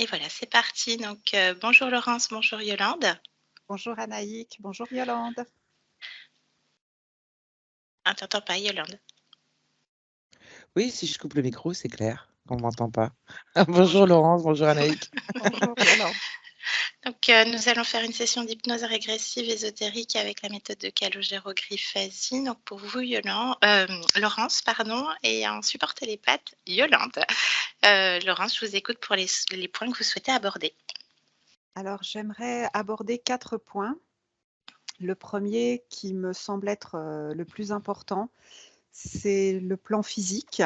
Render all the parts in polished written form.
Et voilà, c'est parti. Donc, bonjour Laurence, bonjour Yolande. Bonjour Anaïk, bonjour Yolande. Ah, t'entends pas Yolande? Oui, si je coupe le micro, c'est clair qu'on m'entend pas. Bonjour. Bonjour Laurence, bonjour Anaïk. Bonjour Yolande. Donc, nous allons faire une session d'hypnose régressive ésotérique avec la méthode de Calogero-Griffasi. Donc, pour vous, Laurence, pardon, et en support télépathe, Yolande. Laurence, je vous écoute pour les points que vous souhaitez aborder. Alors j'aimerais aborder 4 points. Le premier qui me semble être le plus important, c'est le plan physique.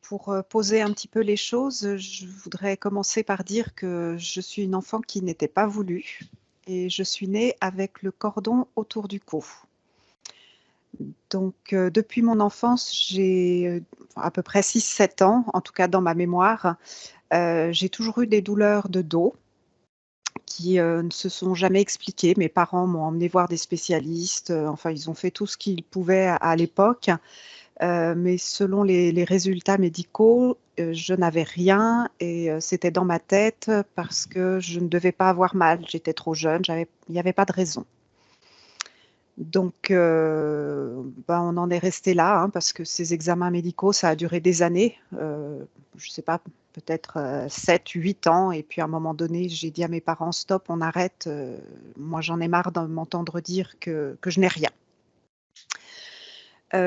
Pour poser un petit peu les choses, je voudrais commencer par dire que je suis une enfant qui n'était pas voulue et je suis née avec le cordon autour du cou. Donc, depuis mon enfance, j'ai à peu près 6-7 ans, en tout cas dans ma mémoire, j'ai toujours eu des douleurs de dos qui ne se sont jamais expliquées. Mes parents m'ont emmenée voir des spécialistes, enfin, ils ont fait tout ce qu'ils pouvaient à l'époque, mais selon les résultats médicaux, je n'avais rien et c'était dans ma tête parce que je ne devais pas avoir mal. J'étais trop jeune, il n'y avait pas de raison. Donc, on en est resté là, hein, parce que ces examens médicaux, ça a duré des années, je ne sais pas, peut-être 7-8 ans. Et puis à un moment donné, j'ai dit à mes parents: «Stop, on arrête, moi j'en ai marre de m'entendre dire que je n'ai rien».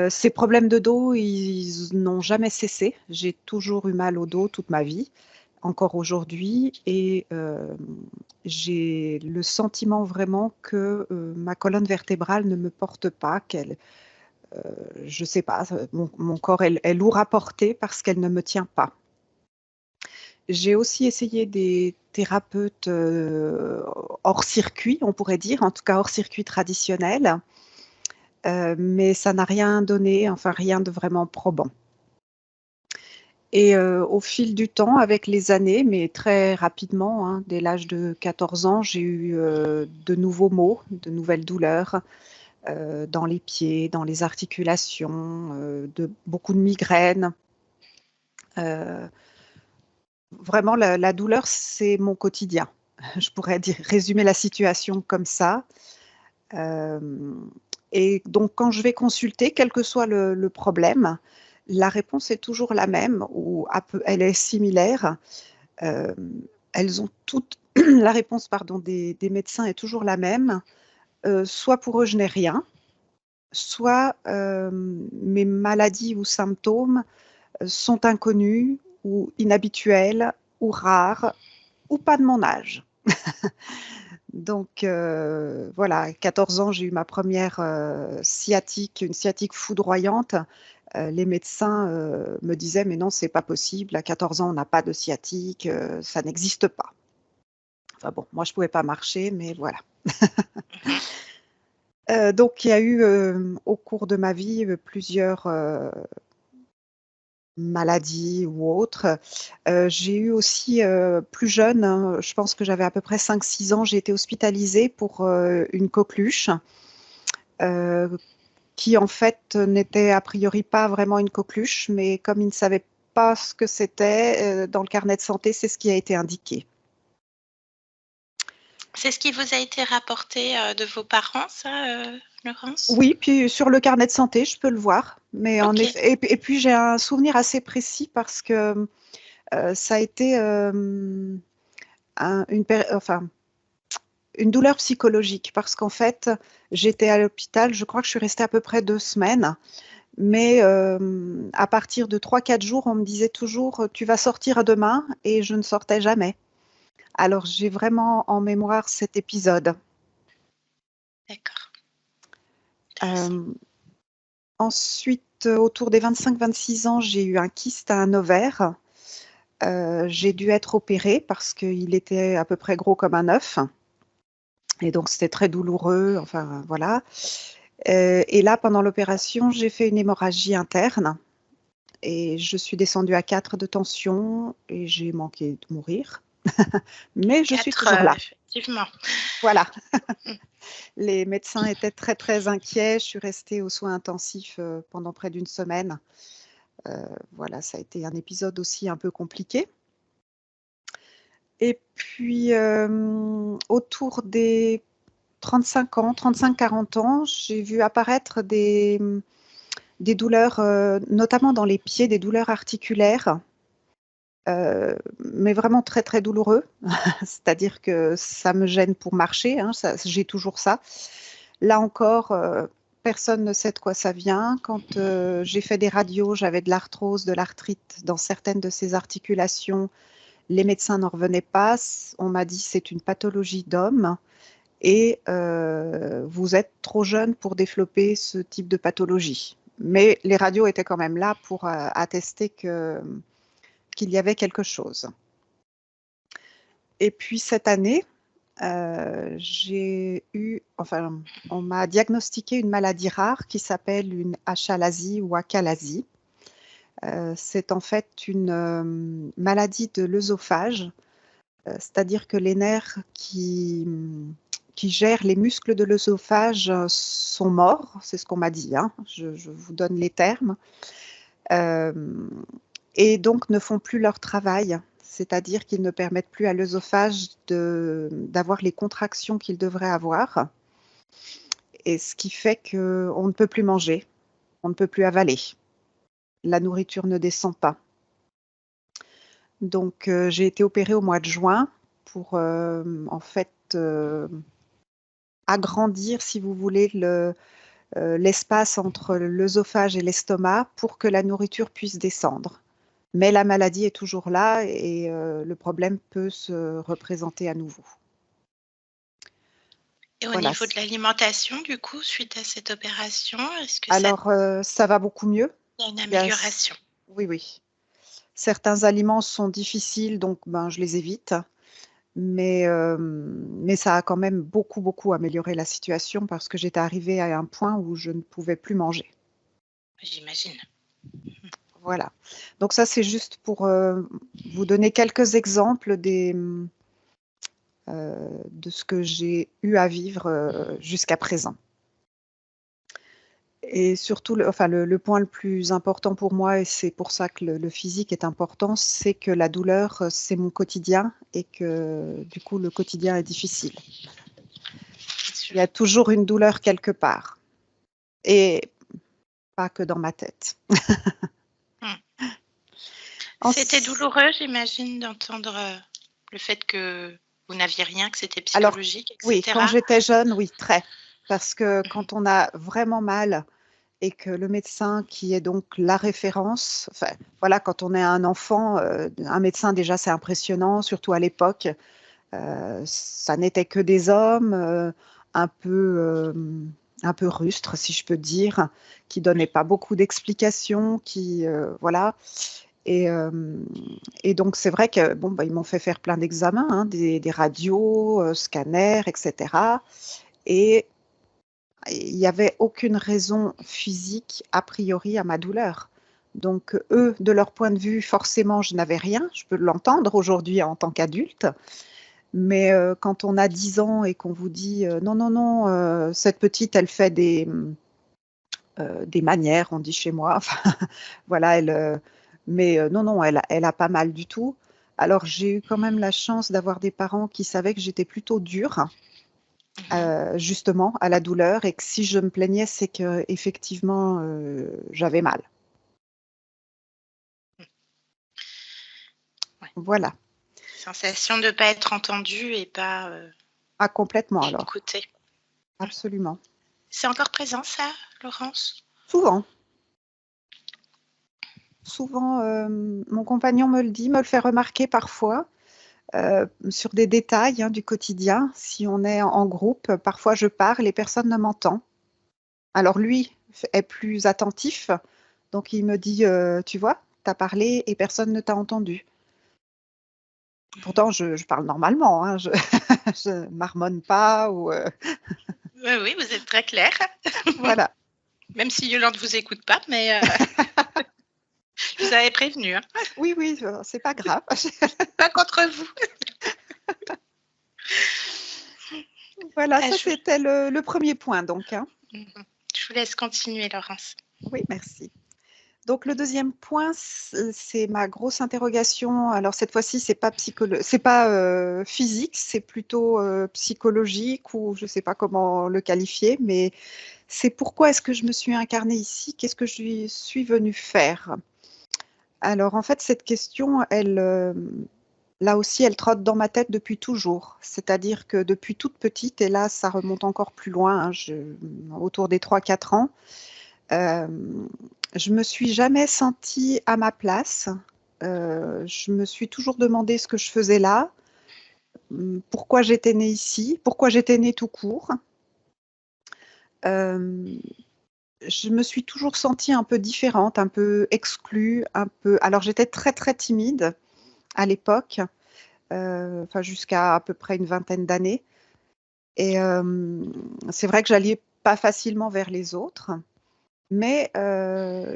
Ces problèmes de dos, ils n'ont jamais cessé. J'ai toujours eu mal au dos toute ma vie, encore aujourd'hui et j'ai le sentiment vraiment que, ma colonne vertébrale ne me porte pas, heu, je ne sais pas, mon corps est lourd à porter parce qu'elle ne me tient pas. J'ai aussi essayé des thérapeutes, hors circuit, on pourrait dire, en tout cas hors circuit traditionnel, mais ça n'a rien donné, enfin rien de vraiment probant. Et au fil du temps, avec les années, mais très rapidement, hein, dès l'âge de 14 ans, j'ai eu, de nouveaux maux, de nouvelles douleurs, dans les pieds, dans les articulations, beaucoup de migraines. Heu, Vraiment la douleur, c'est mon quotidien. Je pourrais dire résumer la situation comme ça. Hem Et donc quand je vais consulter, quel que soit le problème, la réponse est toujours la même ou elle est similaire. Hem, Elles ont toutes la réponse, pardon, des médecins est toujours la même. Soit pour eux, je n'ai rien, soit, mes maladies ou symptômes, sont inconnus ou inhabituels ou rares ou pas de mon âge. Donc voilà, à 14 ans, j'ai eu ma première sciatique, une sciatique foudroyante. Les médecins, me disaient: «Mais non, c'est pas possible, à 14 ans, on n'a pas de sciatique, ça n'existe pas». Enfin bon, moi je pouvais pas marcher, mais voilà. Mmh. Donc il y a eu, au cours de ma vie, plusieurs, maladies ou autres. J'ai eu aussi, plus jeune, hein, je pense que j'avais à peu près 5-6 ans, j'ai été hospitalisée pour, une coqueluche, heu, qui en fait, n'était a priori pas vraiment une coqueluche, mais comme ils ne savaient pas ce que c'était, dans le carnet de santé, c'est ce qui a été indiqué. C'est ce qui vous a été rapporté, de vos parents ça, Laurence? Oui, puis sur le carnet de santé, je peux le voir, mais en OK. effet et puis j'ai un souvenir assez précis parce que, ça a été, une douleur psychologique parce qu'en fait, j'étais à l'hôpital, je crois que je suis restée à peu près 2 semaines, mais à partir de 3-4 jours, on me disait toujours: «Tu vas sortir demain» et je ne sortais jamais. Alors j'ai vraiment en mémoire cet épisode. D'accord, intéressant. Hem, Ensuite, autour des 25-26 ans, j'ai eu un kyste à un ovaire. J'ai dû être opérée parce qu'il était à peu près gros comme un œuf et donc c'était très douloureux, enfin voilà. Et là, pendant l'opération, j'ai fait une hémorragie interne et je suis descendue à 4 de tension et j'ai manqué de mourir, mais je suis 4, toujours là. effectivement. Voilà. Mmh. Les médecins étaient très, très inquiets. Je suis restée aux soins intensifs, pendant près d'une semaine. Voilà, ça a été un épisode aussi un peu compliqué. puis, autour des 35 ans, 35-40 ans, j'ai vu apparaître des douleurs, notamment dans les pieds, des douleurs articulaires, mais vraiment très, très douloureux. C'est-à-dire que ça me gêne pour marcher, hein, j'ai toujours ça. Là encore, personne ne sait de quoi ça vient. Quand j'ai fait des radios, j'avais de l'arthrose, de l'arthrite dans certaines de ces articulations. Les médecins n'en revenaient pas. On m'a dit c'est une pathologie d'homme et vous êtes trop jeune pour développer ce type de pathologie. Mais les radios étaient quand même là pour attester qu'il y avait quelque chose. Et puis cette année, on m'a diagnostiqué une maladie rare qui s'appelle une achalasie ou achalasie. C'est en fait une maladie de l'œsophage, c'est-à-dire que les nerfs qui gèrent les muscles de l'œsophage sont morts, c'est ce qu'on m'a dit, hein, je vous donne les termes, et donc ne font plus leur travail, c'est-à-dire qu'ils ne permettent plus à l'œsophage d'avoir les contractions qu'il devrait avoir, et ce qui fait qu'on ne peut plus manger, on ne peut plus avaler, la nourriture ne descend pas. Donc j'ai été opérée au mois de juin pour en fait agrandir, si vous voulez, l'espace entre l'œsophage et l'estomac pour que la nourriture puisse descendre. Mais la maladie est toujours là et le problème peut se représenter à nouveau. Et au Voilà. niveau de l'alimentation, du coup, suite à cette opération, est-ce que Alors, ça va beaucoup mieux. il y a une Il y a- amélioration? Oui, oui. Certains aliments sont difficiles, donc je les évite. Mais ça a quand même beaucoup, beaucoup amélioré la situation parce que j'étais arrivée à un point où je ne pouvais plus manger. J'imagine. Voilà. Donc ça, c'est juste pour vous donner quelques exemples de ce que j'ai eu à vivre jusqu'à présent. Et surtout, le point le plus important pour moi, et c'est pour ça que le physique est important, c'est que la douleur, c'est mon quotidien et que du coup, le quotidien est difficile. Il y a toujours une douleur quelque part et pas que dans ma tête. C'était douloureux, j'imagine, d'entendre le fait que vous n'aviez rien, que c'était Alors, psychologique, oui, etc. quand j'étais jeune, oui, très. Parce que quand on a vraiment mal et que le médecin qui est donc la référence, enfin, voilà, quand on est un enfant, un médecin déjà c'est impressionnant, surtout à l'époque, ça n'était que des hommes un peu, un peu rustres, si je peux dire, qui donnaient pas beaucoup d'explications, voilà. Et donc c'est vrai que bon, ils m'ont fait faire plein d'examens, hein, des radios, scanners, etc. Et il n'y avait aucune raison physique a priori à ma douleur. Donc eux, de leur point de vue, forcément, je n'avais rien. Je peux l'entendre aujourd'hui en tant qu'adulte. Mais quand on a 10 ans et qu'on vous dit non, non, non, cette petite, elle fait des manières, on dit chez moi. Enfin, voilà, mais non, non, elle a pas mal du tout. Alors j'ai eu quand même la chance d'avoir des parents qui savaient que j'étais plutôt dure, justement, à la douleur, et que si je me plaignais, c'est que effectivement j'avais mal. Ouais. Voilà. Sensation de ne pas être entendue et pas Ah, complètement alors. écoutée. Absolument. C'est encore présent, ça, Laurence? Souvent. Souvent, mon compagnon me le dit, me le fait remarquer parfois. Sur des détails du quotidien. Si on est en groupe, parfois je parle et personne ne m'entend. Alors lui est plus attentif, donc il me dit, tu vois, tu as parlé et personne ne t'a entendu. Pourtant, je parle normalement, hein, je ne marmonne pas. Oui, oui, vous êtes très clair. Voilà. Même si Yolande ne vous écoute pas, mais je vous avais prévenu. Hein. Oui, oui, c'est pas grave. Pas contre vous. Voilà, ça c'était le premier point donc. Hein. Je vous laisse continuer, Laurence. Oui, merci. Donc le deuxième point, c'est ma grosse interrogation. Alors cette fois-ci, c'est pas physique, c'est plutôt psychologique ou je ne sais pas comment le qualifier, mais c'est pourquoi est-ce que je me suis incarnée ici? Qu'est-ce que je suis venue faire? Alors en fait, cette question, là aussi, elle trotte dans ma tête depuis toujours. C'est-à-dire que depuis toute petite, et là, ça remonte encore plus loin, hein, autour des 3-4 ans, euh, je me suis jamais sentie à ma place. Je me suis toujours demandé ce que je faisais là, pourquoi j'étais née ici, pourquoi j'étais née tout court. Euh, je me suis toujours sentie un peu différente, un peu exclue, un peu. Alors j'étais très très timide à l'époque, enfin jusqu'à à peu près une vingtaine d'années. Et c'est vrai que j'allais pas facilement vers les autres. Mais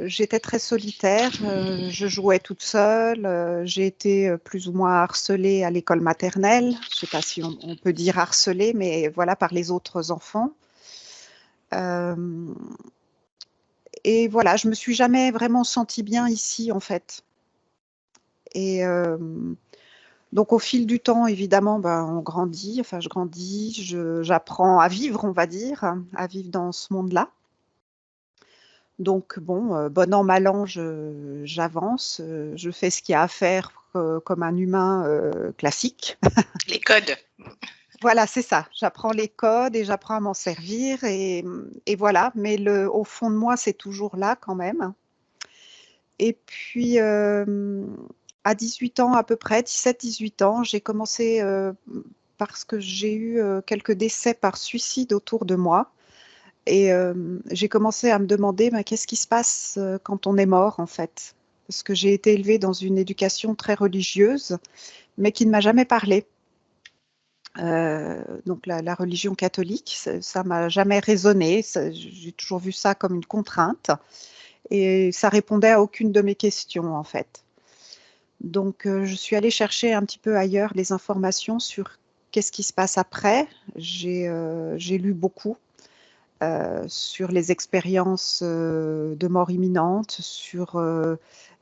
j'étais très solitaire, je jouais toute seule, j'ai été plus ou moins harcelée à l'école maternelle. Je ne sais pas si on peut dire harcelée, mais voilà, par les autres enfants. Euh, et voilà, je me suis jamais vraiment sentie bien ici, en fait. Et donc, au fil du temps, évidemment, ben, on grandit, enfin, je grandis, j'apprends à vivre, on va dire, à vivre dans ce monde-là. Donc bon, bon an, mal an, j'avance, je fais ce qu'il y a à faire comme un humain classique. Les codes. Voilà, c'est ça. J'apprends les codes et j'apprends à m'en servir et voilà. Mais au fond de moi, c'est toujours là quand même. Et puis, à 18 ans à peu près, 17-18 ans, j'ai commencé, parce que j'ai eu quelques décès par suicide autour de moi. Et j'ai commencé à me demander ben, qu'est-ce qui se passe quand on est mort, en fait. Parce que j'ai été élevée dans une éducation très religieuse, mais qui ne m'a jamais parlé. Donc la religion catholique, ça m'a jamais résonné. J'ai toujours vu ça comme une contrainte. Et ça répondait à aucune de mes questions, en fait. Donc je suis allée chercher un petit peu ailleurs les informations sur qu'est-ce qui se passe après. J'ai lu beaucoup sur les expériences de mort imminente, sur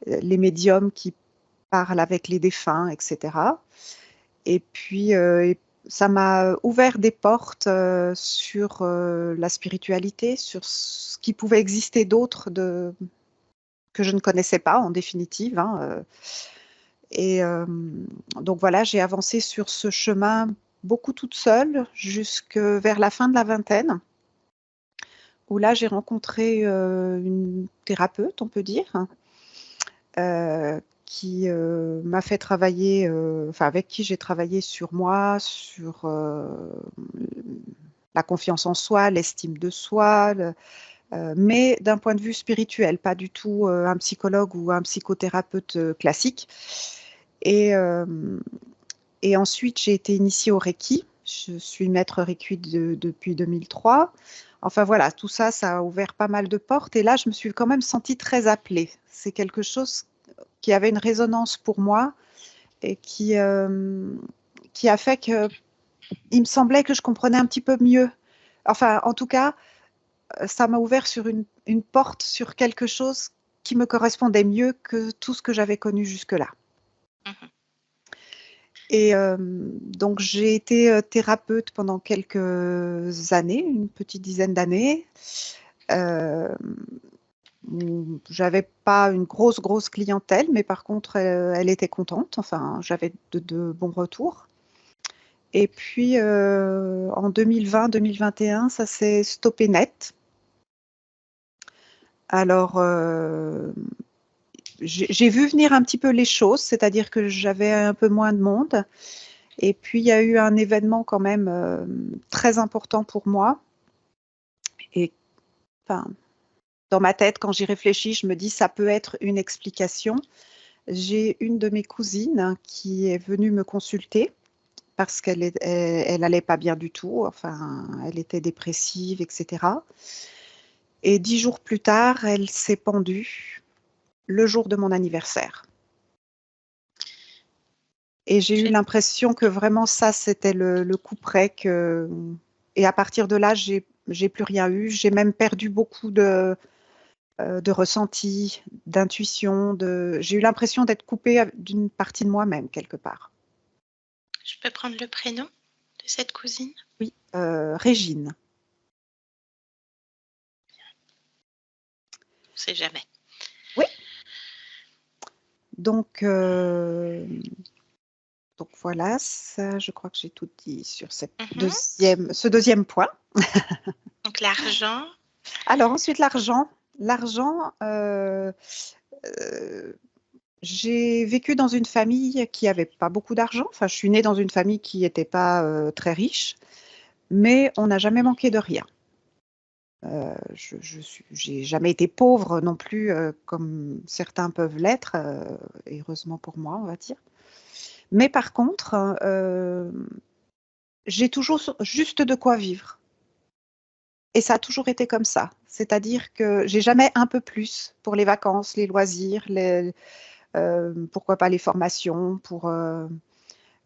les médiums qui parlent avec les défunts, etc. Et puis, ça m'a ouvert des portes sur la spiritualité, sur ce qui pouvait exister d'autre que je ne connaissais pas, en définitive. Hein, et donc voilà, j'ai avancé sur ce chemin beaucoup toute seule, jusque vers la fin de la vingtaine où là j'ai rencontré une thérapeute, on peut dire, qui m'a fait travailler, enfin avec qui j'ai travaillé sur moi, sur la confiance en soi, l'estime de soi, mais d'un point de vue spirituel, pas du tout un psychologue ou un psychothérapeute classique. Et, euh, et ensuite, j'ai été initiée au Reiki. Je suis maître Reiki depuis 2003. Enfin voilà, tout ça, ça a ouvert pas mal de portes. Et là, je me suis quand même sentie très appelée. C'est quelque chose qui avait une résonance pour moi et qui a fait que il me semblait que je comprenais un petit peu mieux. Enfin, en tout cas, ça m'a ouvert sur une porte sur quelque chose qui me correspondait mieux que tout ce que j'avais connu jusque-là. Mhm. Et donc, j'ai été thérapeute pendant quelques années, une petite dizaine d'années. Euh, J'avais pas une grosse clientèle, mais par contre, elle était contente. Enfin, j'avais de bons retours. Et puis, en 2020-2021, ça s'est stoppé net. Alors, j'ai vu venir un petit peu les choses, c'est-à-dire que j'avais un peu moins de monde. Et puis, il y a eu un événement quand même très important pour moi. Et enfin, dans ma tête, quand j'y réfléchis, je me dis ça peut être une explication. J'ai une de mes cousines qui est venue me consulter parce elle allait pas bien du tout. Enfin, elle était dépressive, etc. Et 10 jours plus tard, elle s'est pendue le jour de mon anniversaire. Et j'ai eu l'impression que vraiment ça, c'était le coup près. Et à partir de là, j'ai plus rien eu. J'ai même perdu beaucoup de ressenti, d'intuition. J'ai eu l'impression d'être coupée d'une partie de moi-même quelque part. Je peux prendre le prénom de cette cousine? Oui, Régine. On ne sait jamais. Oui. Donc voilà, ça, je crois que j'ai tout dit sur ce deuxième point. Donc l'argent. Alors ensuite, l'argent. L'argent, j'ai vécu dans une famille qui n'avait pas beaucoup d'argent. Enfin, je suis née dans une famille qui n'était pas très riche, mais on n'a jamais manqué de rien. J'ai jamais été pauvre non plus, comme certains peuvent l'être, et heureusement pour moi, on va dire. Mais par contre, j'ai toujours juste de quoi vivre. Et ça a toujours été comme ça. C'est-à-dire que j'ai jamais un peu plus pour les vacances, les loisirs, pourquoi pas les formations,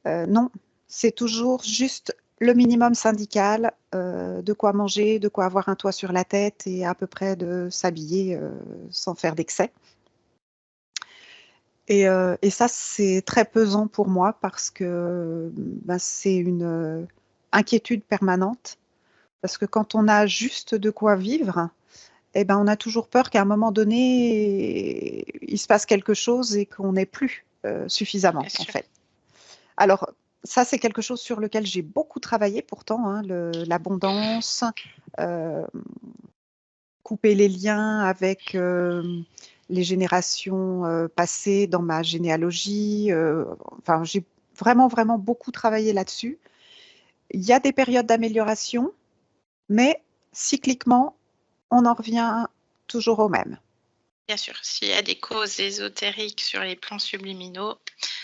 non, c'est toujours juste le minimum syndical, de quoi manger, de quoi avoir un toit sur la tête et à peu près de s'habiller sans faire d'excès. Et ça, c'est très pesant pour moi parce que c'est une inquiétude permanente. Parce que quand on a juste de quoi vivre, eh ben, on a toujours peur qu'à un moment donné, il se passe quelque chose et qu'on n'ait plus suffisamment, Bien en sûr. fait. Alors, ça, c'est quelque chose sur lequel j'ai beaucoup travaillé pourtant, hein, l'abondance, couper les liens avec les générations passées dans ma généalogie. Enfin, j'ai vraiment, vraiment beaucoup travaillé là-dessus. Il y a des périodes d'amélioration, mais cycliquement, on en revient toujours au même. Bien sûr, s'il y a des causes ésotériques sur les plans subliminaux,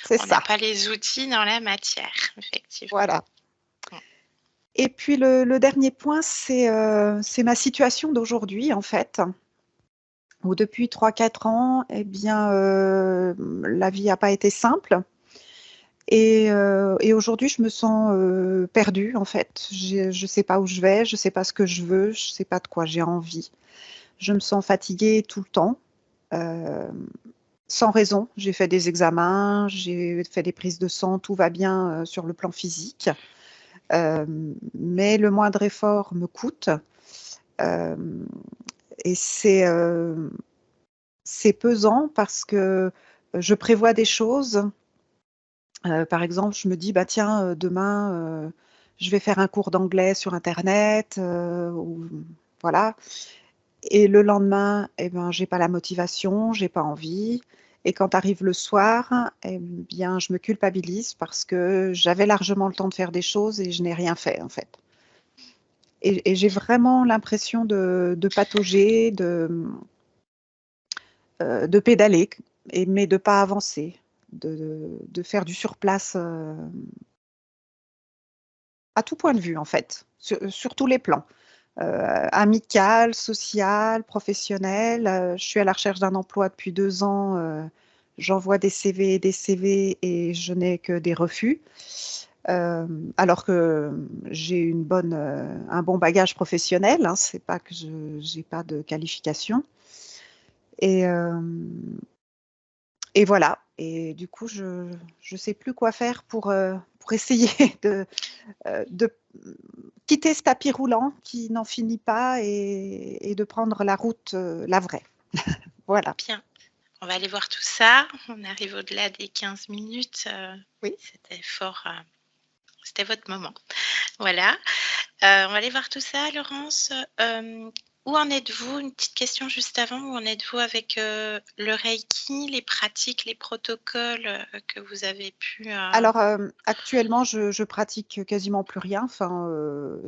C'est on n'a ça. pas les outils dans la matière, effectivement. Voilà. Mm. Et puis le dernier point, c'est ma situation d'aujourd'hui, en fait, où depuis 3-4 ans, eh bien, la vie n'a pas été simple. Et aujourd'hui, je me sens perdue, en fait. Je ne sais pas où je vais, je ne sais pas ce que je veux, je ne sais pas de quoi j'ai envie. Je me sens fatiguée tout le temps, euh, sans raison. J'ai fait des examens, j'ai fait des prises de sang, tout va bien sur le plan physique. Mais le moindre effort me coûte. Euh, et c'est pesant parce que je prévois des choses. Par exemple, je me dis, bah tiens, demain, je vais faire un cours d'anglais sur Internet, voilà. Et le lendemain, eh ben, j'ai pas la motivation, j'ai pas envie. Et quand arrive le soir, eh bien, je me culpabilise parce que j'avais largement le temps de faire des choses et je n'ai rien fait, en fait. Et j'ai vraiment l'impression de patauger, de pédaler, mais de pas avancer, de faire du surplace à tout point de vue, en fait, sur tous les plans. Amical, social, professionnel. Je suis à la recherche d'un emploi depuis 2 ans. J'envoie des CV et des CV et je n'ai que des refus. Euh, alors que j'ai un bon bagage professionnel, hein, c'est pas que je n'ai pas de qualification. Et, euh, et voilà. Et du coup, je ne sais plus quoi faire pour essayer de quitter ce tapis roulant qui n'en finit pas et de prendre la route, la vraie. Voilà. Bien, on va aller voir tout ça. On arrive au-delà des 15 minutes. Oui. C'était fort. C'était votre moment. Voilà. On va aller voir tout ça, Laurence. Où en êtes-vous? Une petite question juste avant. Où en êtes-vous avec le Reiki, les pratiques, les protocoles que vous avez pu... Alors, actuellement, je pratique quasiment plus rien, enfin,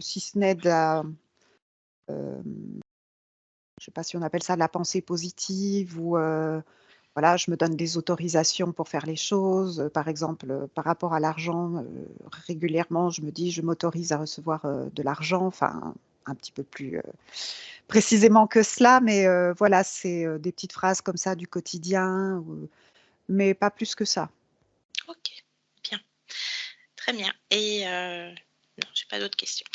si ce n'est je ne sais pas si on appelle ça de la pensée positive ou voilà, je me donne des autorisations pour faire les choses. Par exemple, par rapport à l'argent, régulièrement, je me dis, je m'autorise à recevoir de l'argent, enfin, un petit peu plus précisément que cela, mais voilà, c'est des petites phrases comme ça du quotidien, mais pas plus que ça. Ok, bien. Très bien. Et Non, j'ai pas d'autres questions.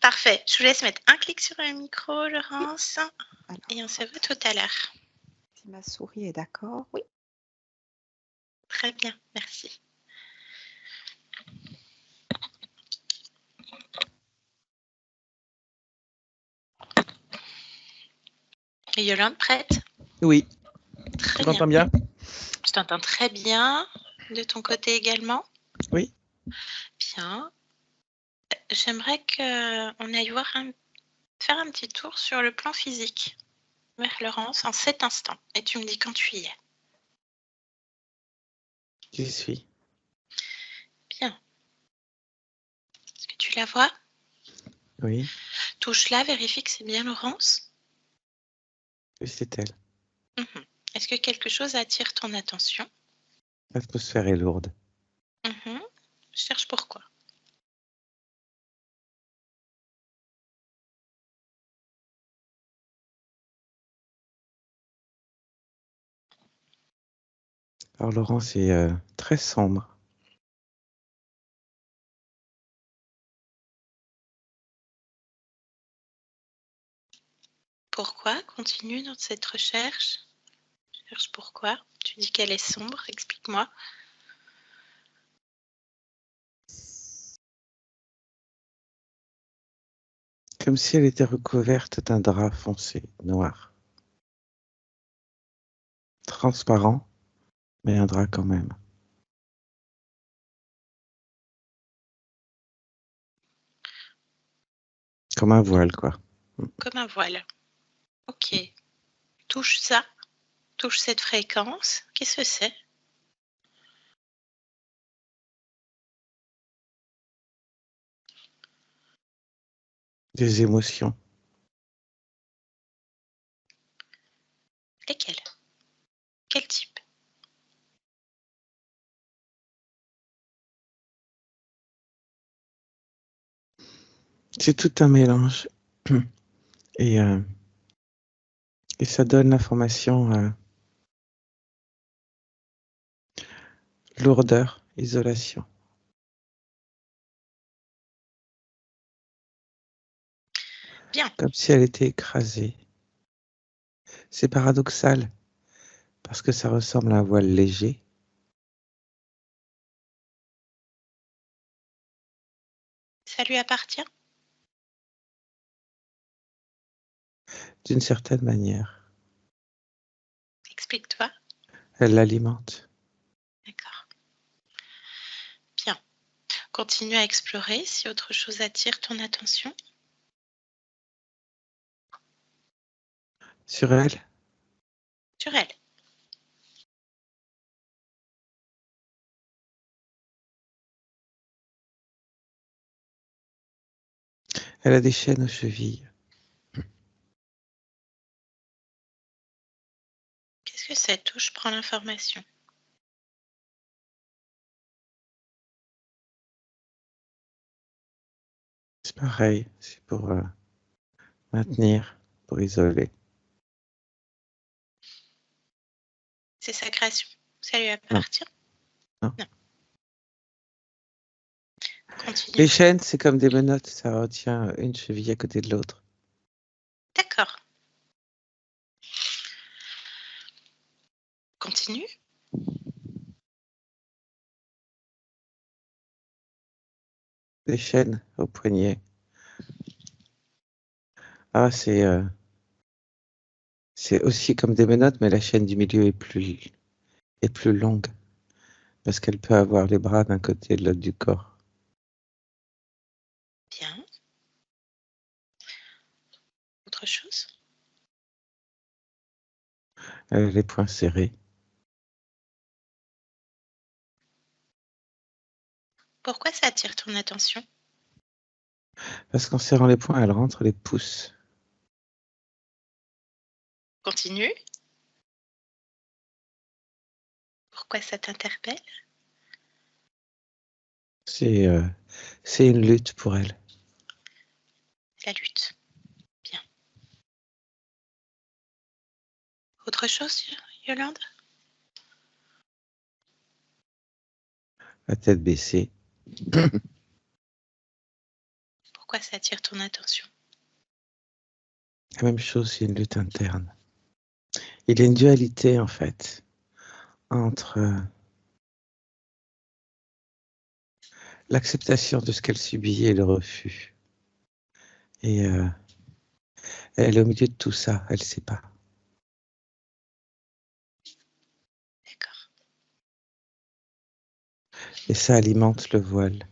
Parfait. Je vous laisse mettre un clic sur le micro, Laurence, Alors, et on se voit tout à l'heure. si ma souris est d'accord, oui. Très bien, merci. Et Yolande, prête? Oui, Très tu bien. m'entends bien? Je t'entends très bien. De ton côté également? Oui. Bien. J'aimerais qu'on aille faire un petit tour sur le plan physique vers Laurence en cet instant. Et tu me dis quand tu y es. J'y suis. Bien. Est-ce que tu la vois? Oui. Touche-la, vérifie que c'est bien Laurence. Oui, c'est elle. Est-ce que quelque chose attire ton attention? L'atmosphère est lourde. Je cherche pourquoi. Alors, Laurence est très sombre. Pourquoi? Continue dans cette recherche. Cherche pourquoi. Tu dis qu'elle est sombre, explique-moi. Comme si elle était recouverte d'un drap foncé, noir. Transparent, mais un drap quand même. Comme un voile, quoi. Comme un voile. Ok. Touche ça. Touche cette fréquence. Qu'est-ce que c'est? Des émotions. Lesquelles? Quel type? C'est tout un mélange. Et, et ça donne l'information lourdeur, isolation. Bien. Comme si elle était écrasée. C'est paradoxal, parce que ça ressemble à un voile léger. Ça lui appartient? D'une certaine manière. Explique-toi. Elle l'alimente. D'accord. Bien. Continue à explorer si autre chose attire ton attention. Sur elle, Sur elle. elle a des chaînes aux chevilles. Qu'est-ce que c'est? Touche, prends l'information. C'est pareil, c'est pour maintenir, pour isoler. C'est sa création. Ça lui Non, appartient? non. Non. Continue. Les chaînes, c'est comme des menottes, ça retient une cheville à côté de l'autre. D'accord. Continue. Les chaînes au poignet. Ah, c'est aussi comme des menottes, mais la chaîne du milieu est plus longue, parce qu'elle peut avoir les bras d'un côté et de l'autre du corps. Bien. Autre chose? Elle a les poings serrés, Pourquoi ça attire ton attention? parce qu'en serrant les poings, elle rentre les pouces. Continue. Pourquoi ça t'interpelle? C'est c'est une lutte pour elle. La lutte. Bien. Autre chose, Yolande? La tête baissée. Pourquoi ça attire ton attention? La même chose, il y a une lutte interne. Il y a une dualité, en fait, entre l'acceptation de ce qu'elle subit et le refus. Et elle est au milieu de tout ça, elle ne sait pas. D'accord. Et ça alimente le voile.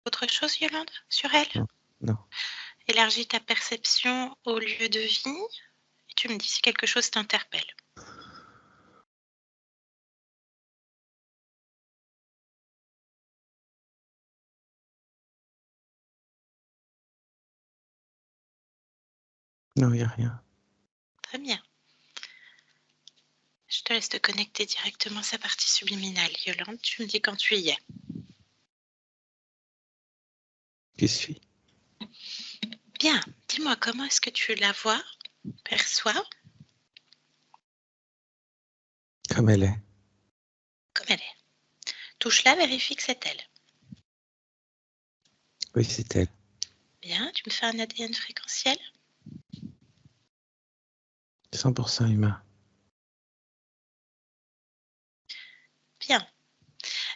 Autre chose, Yolande, sur elle? Non, non. Élargis ta perception au lieu de vie et tu me dis si quelque chose t'interpelle. Non, il n'y a rien. Très bien. Je te laisse te connecter directement à sa partie subliminale. Yolande, tu me dis quand tu y es. J'y suis. Bien, dis-moi comment est-ce que tu la vois, perçois, Comme elle est. comme elle est. Touche-la, vérifie que c'est elle. Oui, c'est elle. Bien, tu me fais un ADN fréquentiel. 100% humain. Bien.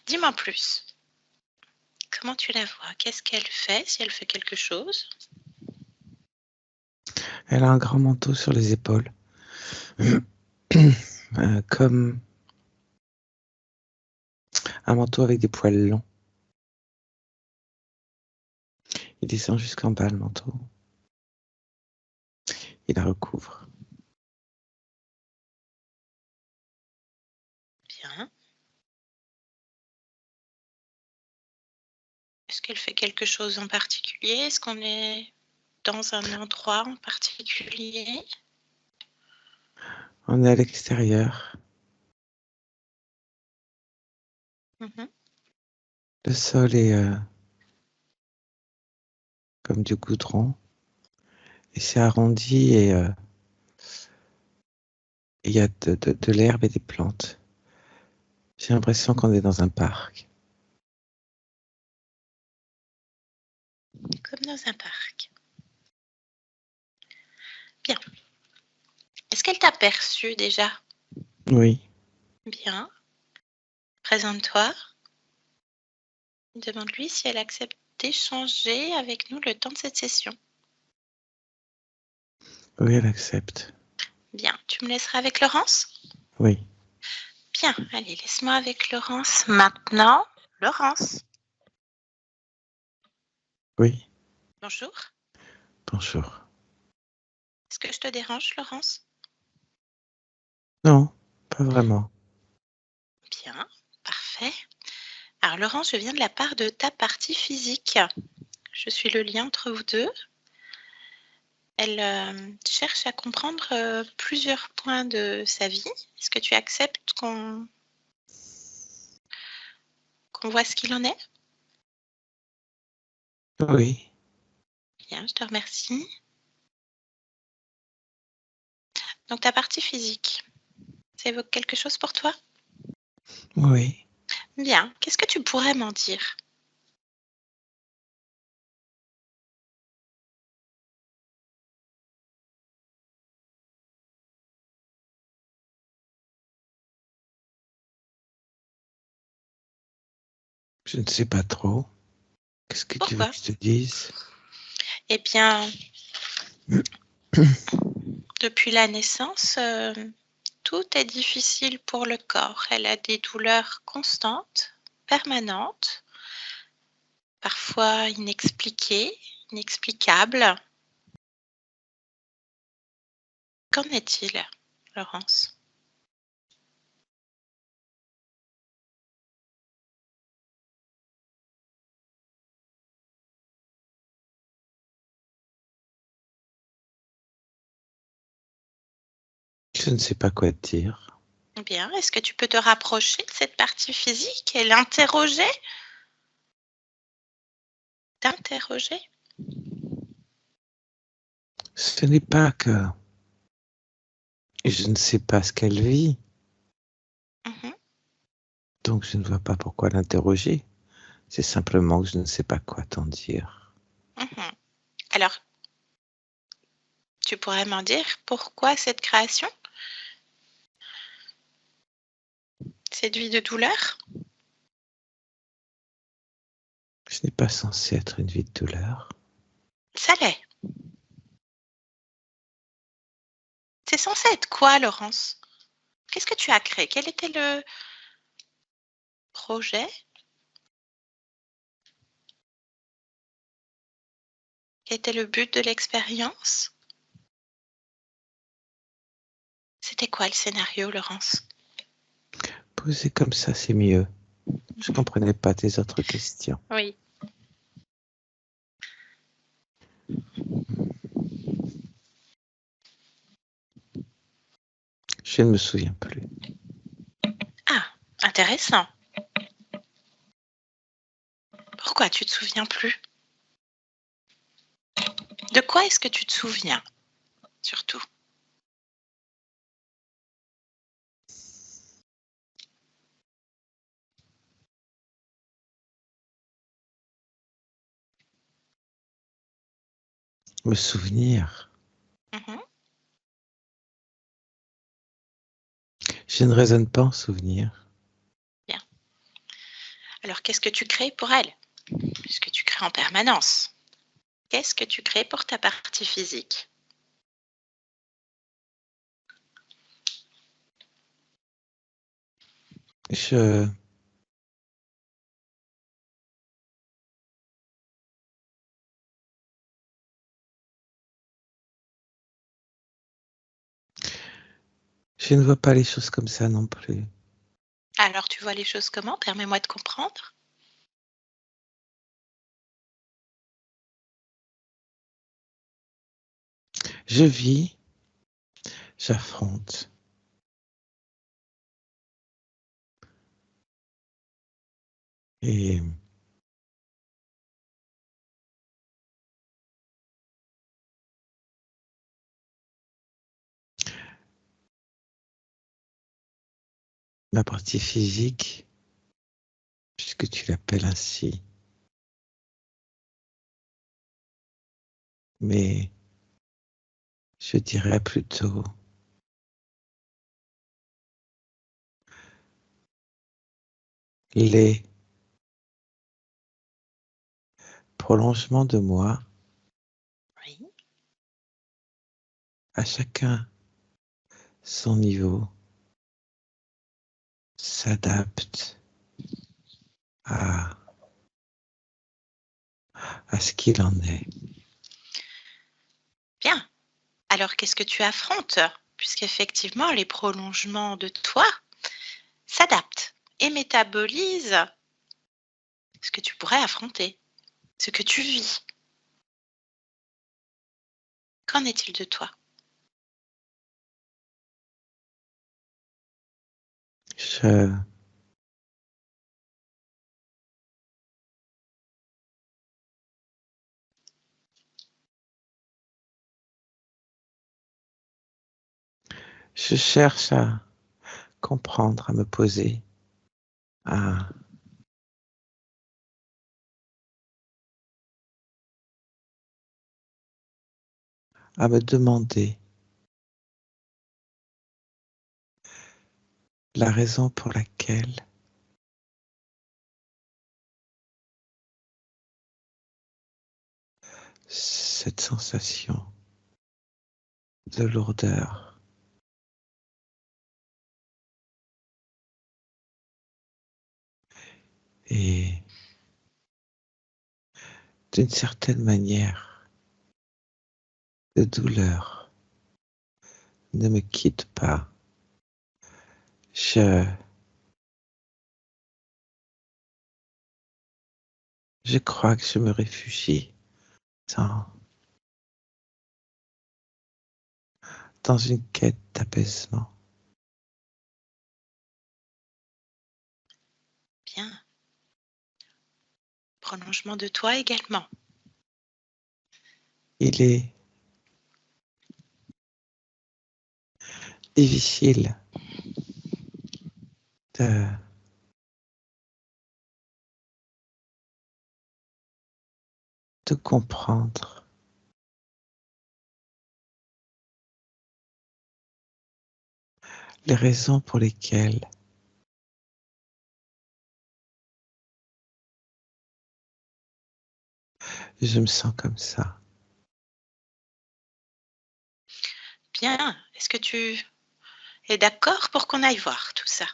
Dis-moi plus. Comment tu la vois? Qu'est-ce qu'elle fait, si elle fait quelque chose? Elle a un grand manteau sur les épaules. Comme un manteau avec des poils longs. Il descend jusqu'en bas, le manteau. Il la recouvre. Bien. Est-ce qu'elle fait quelque chose en particulier? Est-ce qu'on est dans un endroit en particulier? On est à l'extérieur. Mhm. Le sol est comme du goudron. Et c'est arrondi et il y a de l'herbe et des plantes. J'ai l'impression qu'on est dans un parc. Comme dans un parc. Bien. Est-ce qu'elle t'a perçu déjà? Oui, Bien. Présente-toi. Demande-lui si elle accepte d'échanger avec nous le temps de cette session. oui, elle accepte. Bien. Tu me laisseras avec Laurence? Oui, Bien. Allez, laisse-moi avec Laurence maintenant. Laurence. oui. Bonjour. Bonjour. Est-ce que je te dérange, Laurence? Non, pas vraiment. Bien. Parfait. Alors, Laurence, je viens de la part de ta partie physique. Je suis le lien entre vous deux. Elle cherche à comprendre plusieurs points de sa vie. Est-ce que tu acceptes qu'on voit ce qu'il en est? Oui, Bien, je te remercie. Donc, ta partie physique, ça évoque quelque chose pour toi? oui. Bien. Qu'est-ce que tu pourrais m'en dire? Je ne sais pas trop. Qu'est-ce que tu veux Pourquoi? que je te dise? Eh bien, depuis la naissance, tout est difficile pour le corps. Elle a des douleurs constantes, permanentes, parfois inexpliquées, inexplicables. Qu'en est-il, Laurence? Je ne sais pas quoi te dire. Bien, est-ce que tu peux te rapprocher de cette partie physique et l'interroger? T'interroger? Ce n'est pas que je ne sais pas ce qu'elle vit. Mhm. Donc je ne vois pas pourquoi l'interroger. C'est simplement que je ne sais pas quoi t'en dire. Mhm. Alors, tu pourrais m'en dire pourquoi cette création? Cette vie de douleur? Ce n'est pas censé être une vie de douleur. Ça l'est. C'est censé être quoi, Laurence? Qu'est-ce que tu as créé? Quel était le projet? Quel était le but de l'expérience? C'était quoi le scénario, Laurence? Posé comme ça, c'est mieux. Je ne comprenais pas tes autres questions. Oui. Je ne me souviens plus. Ah, intéressant. Pourquoi tu te souviens plus? De quoi est-ce que tu te souviens, surtout? Me souvenir. Mhm. Je ne raisonne pas en souvenir. Bien. Alors, qu'est-ce que tu crées pour elle? Puisque tu crées en permanence. Qu'est-ce que tu crées pour ta partie physique? Je ne vois pas les choses comme ça non plus. Alors, tu vois les choses comment? Permets-moi de comprendre. Je vis, j'affronte. Et ma partie physique, puisque tu l'appelles ainsi, mais je dirais plutôt les prolongements de moi, Oui. à chacun son niveau, s'adaptent à, à ce qu'il en est. Bien. Alors, qu'est-ce que tu affrontes? Puisqu'effectivement, les prolongements de toi s'adaptent et métabolisent ce que tu pourrais affronter, ce que tu vis. Qu'en est-il de toi? Je, je cherche à comprendre, à me poser, à, à me demander la raison pour laquelle cette sensation de lourdeur et d'une certaine manière de douleur ne me quitte pas. Je, je crois que je me réfugie dans, dans une quête d'apaisement. Bien. Prolongement de toi également. Il est difficile de de comprendre les raisons pour lesquelles je me sens comme ça. Bien. Est-ce que tu es d'accord pour qu'on aille voir tout ça?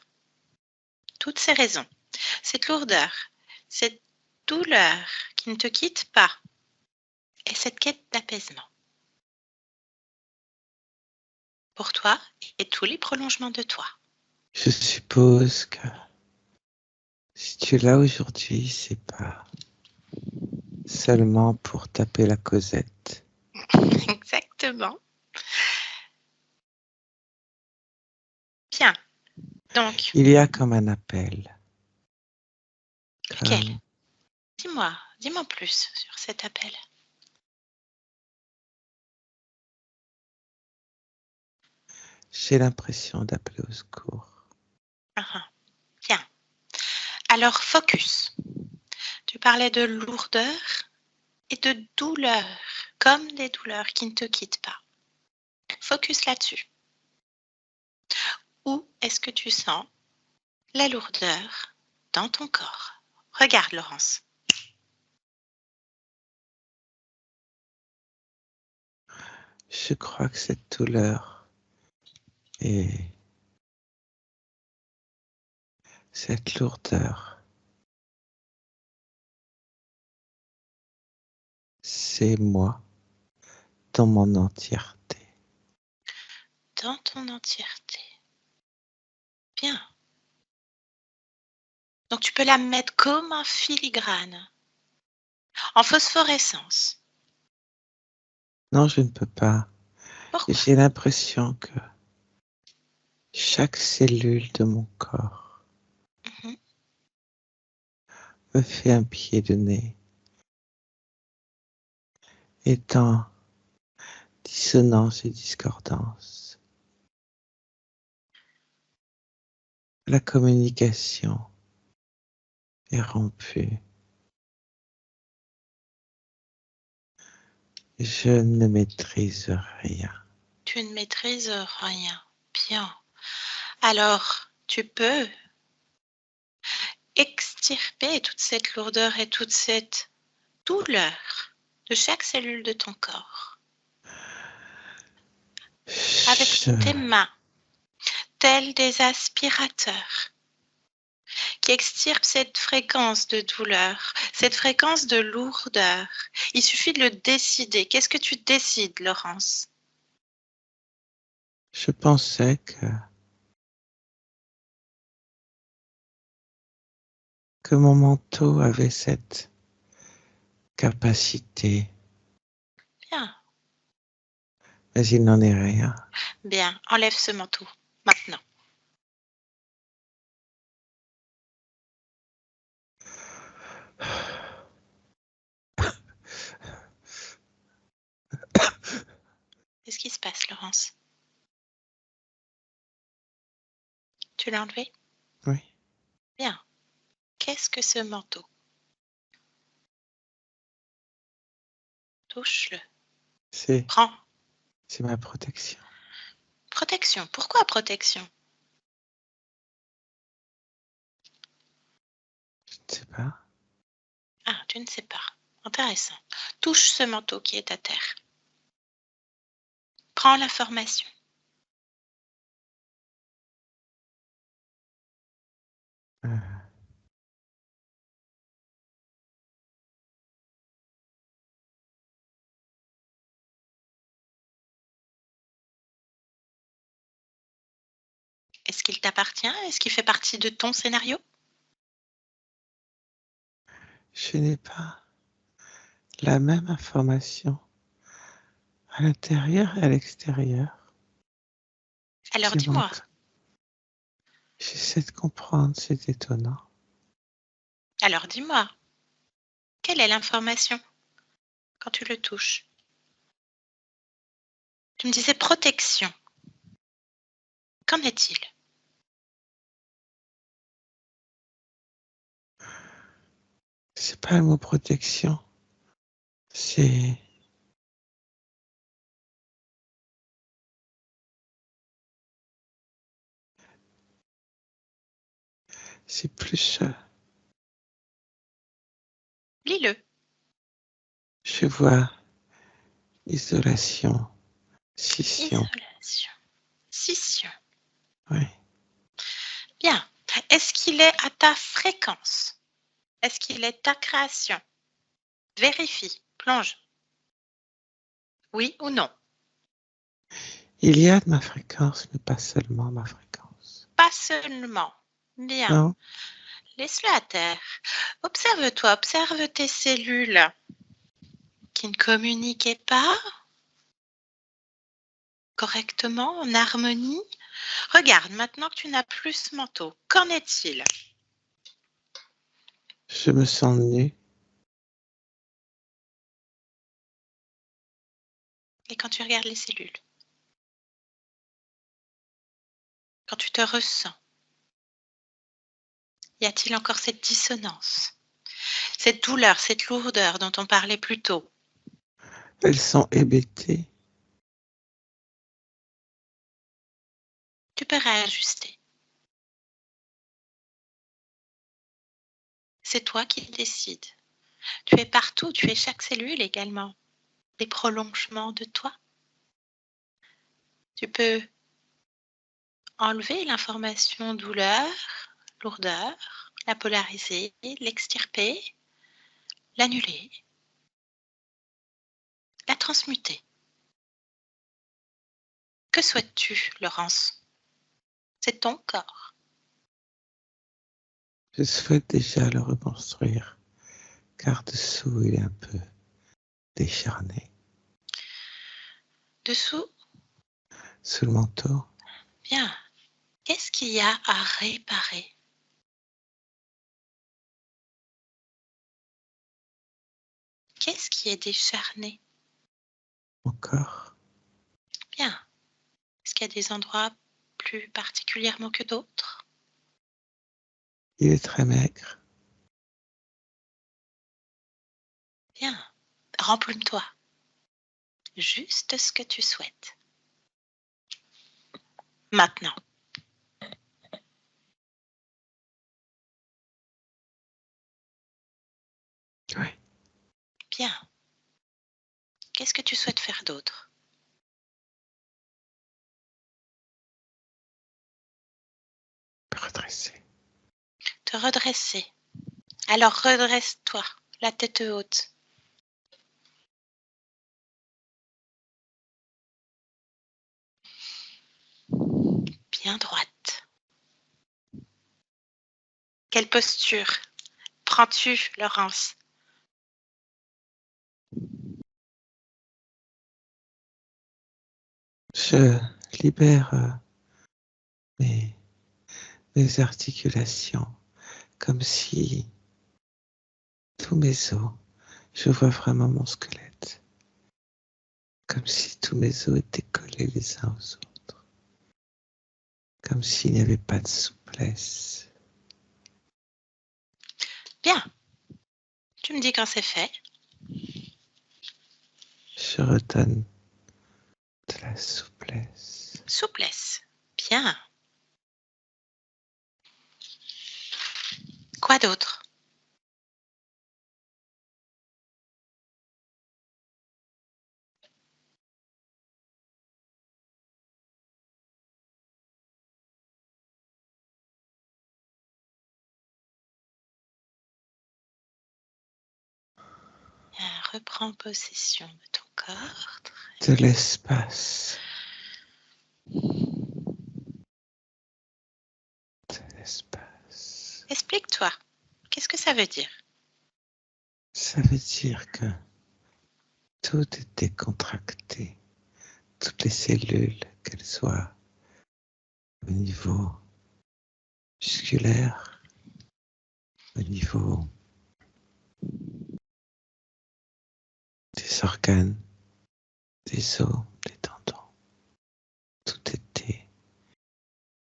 Toutes ces raisons, cette lourdeur, cette douleur qui ne te quitte pas et cette quête d'apaisement pour toi et tous les prolongements de toi. Je suppose que si tu es là aujourd'hui, c'est pas seulement pour taper la causette. Exactement. Bien. Donc, Il y a comme un appel, lequel? comme Dis-moi plus sur cet appel. j'ai l'impression d'appeler au secours. Ah, bien. Alors, focus. Tu parlais de lourdeur et de douleur, comme des douleurs qui ne te quittent pas. Focus là-dessus. Où est-ce que tu sens la lourdeur dans ton corps? Regarde, Laurence. Je crois que cette douleur et cette lourdeur, c'est moi dans mon entièreté. Dans ton entièreté. Bien. Donc tu peux la mettre comme un filigrane, en phosphorescence. Non, je ne peux pas. Pourquoi? J'ai l'impression que chaque cellule de mon corps Mhm. me fait un pied de nez, est en dissonance et discordance. La communication est rompue. Je ne maîtrise rien. Tu ne maîtrises rien. Bien. Alors, tu peux extirper toute cette lourdeur et toute cette douleur de chaque cellule de ton corps avec Je, tes mains, tels des aspirateurs qui extirpent cette fréquence de douleur, cette fréquence de lourdeur. Il suffit de le décider. Qu'est-ce que tu décides, Laurence? je pensais que mon manteau avait cette capacité, Bien, mais il n'en est rien. bien. Enlève ce manteau, maintenant. Qu'est-ce qui se passe, Laurence? Tu l'as enlevé? Oui, Bien. Qu'est-ce que ce manteau? Touche-le. c'est Prends. ma protection. Protection. Pourquoi protection? Je ne sais pas. Ah, tu ne sais pas. Intéressant. Touche ce manteau qui est à terre. Prends l'information. Euh, Est-ce qu'il t'appartient? Est-ce qu'il fait partie de ton scénario? je n'ai pas la même information à l'intérieur et à l'extérieur. Alors Qui dis-moi. montre. J'essaie de comprendre, c'est étonnant. Alors dis-moi. Quelle est l'information quand tu le touches? Tu me disais protection. Qu'en est-il? C'est pas le mot protection. C'est plus, Lis-le. je vois isolation, scission, Isolation. Scission. oui. Bien. Est-ce qu'il est à ta fréquence? Est-ce qu'il est ta création? Vérifie. Plonge. Oui ou non? Il y a de ma fréquence, mais pas seulement ma fréquence. Pas seulement. Bien. Non, Laisse-le à terre. Observe-toi, observe tes cellules qui ne communiquaient pas correctement, en harmonie. Regarde, maintenant que tu n'as plus ce manteau, qu'en est-il? je me sens nu. Et quand tu regardes les cellules, quand tu te ressens, y a-t-il encore cette dissonance, cette douleur, cette lourdeur dont on parlait plus tôt? Elles sont hébétées. Tu peux réajuster. C'est toi qui décides. Tu es partout, tu es chaque cellule également. Des prolongements de toi. Tu peux enlever l'information douleur, lourdeur, la polariser, l'extirper, l'annuler, la transmuter. Que souhaites-tu, Laurence? C'est ton corps. Je souhaite déjà le reconstruire, car dessous il est un peu décharné. Dessous, Sous le manteau, bien. Qu'est-ce qu'il y a à réparer? Qu'est-ce qui est décharné? mon corps, Bien. Est-ce qu'il y a des endroits plus particulièrement que d'autres? il est très maigre. Bien. Remplume-toi. Juste ce que tu souhaites. Maintenant. Oui, Bien. Qu'est-ce que tu souhaites faire d'autre? redressé. Te redresser. Alors redresse-toi, la tête haute. Bien droite. Quelle posture prends-tu, Laurence? Je libère mes, mes articulations, comme si tous mes os, je vois vraiment mon squelette, comme si tous mes os étaient collés les uns aux autres, comme s'il n'y avait pas de souplesse. Bien. Tu me dis quand c'est fait. Je redonne de la souplesse. Souplesse. Bien. Quoi d'autre? Bien, reprends possession de ton corps. De l'espace. De l'espace. Explique-toi. Qu'est-ce que ça veut dire? Ça veut dire que tout est décontracté. Toutes les cellules, qu'elles soient au niveau musculaire, au niveau des organes, des os, des tendons, tout était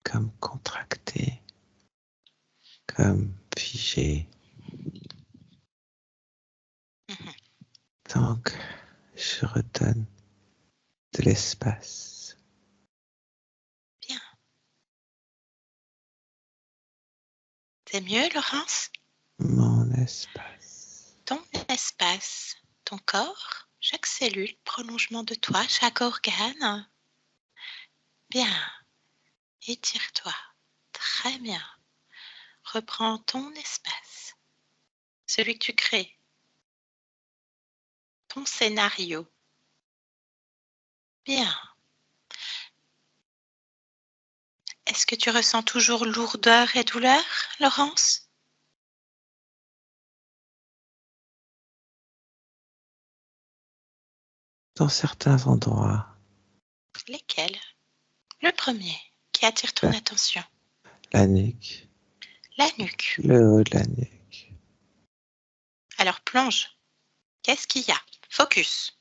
comme contracté, comme figé. Mhm. Donc, te redonne de l'espace. Bien. C'est mieux, Laurence? Mon espace. Ton espace, ton corps, chaque cellule, prolongement de toi, chaque organe. Bien. Étire-toi. Très bien. Reprends ton espace, celui que tu crées, ton scénario. Bien. Est-ce que tu ressens toujours lourdeur et douleur, Laurence? Dans certains endroits, Lesquels? Le premier qui attire ton attention. la nuque, La nuque. le haut de la nuque. Alors plonge. Qu'est-ce qu'il y a? Focus.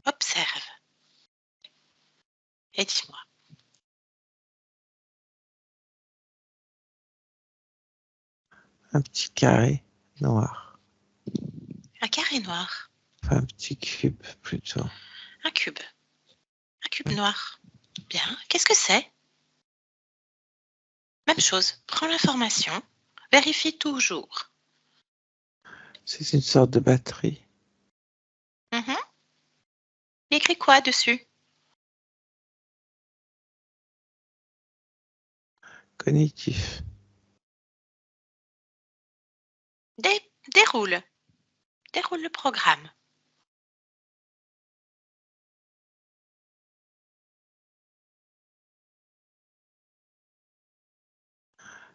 Observe. Et dis-moi. Un petit carré noir. Un carré noir. Enfin, un petit cube plutôt. Un cube. Un cube noir. Bien. Qu'est-ce que c'est? Même chose. Prends l'information. Vérifie toujours. C'est une sorte de batterie. Il y a écrit quoi dessus? Cognitif. Déroule. Déroule le programme.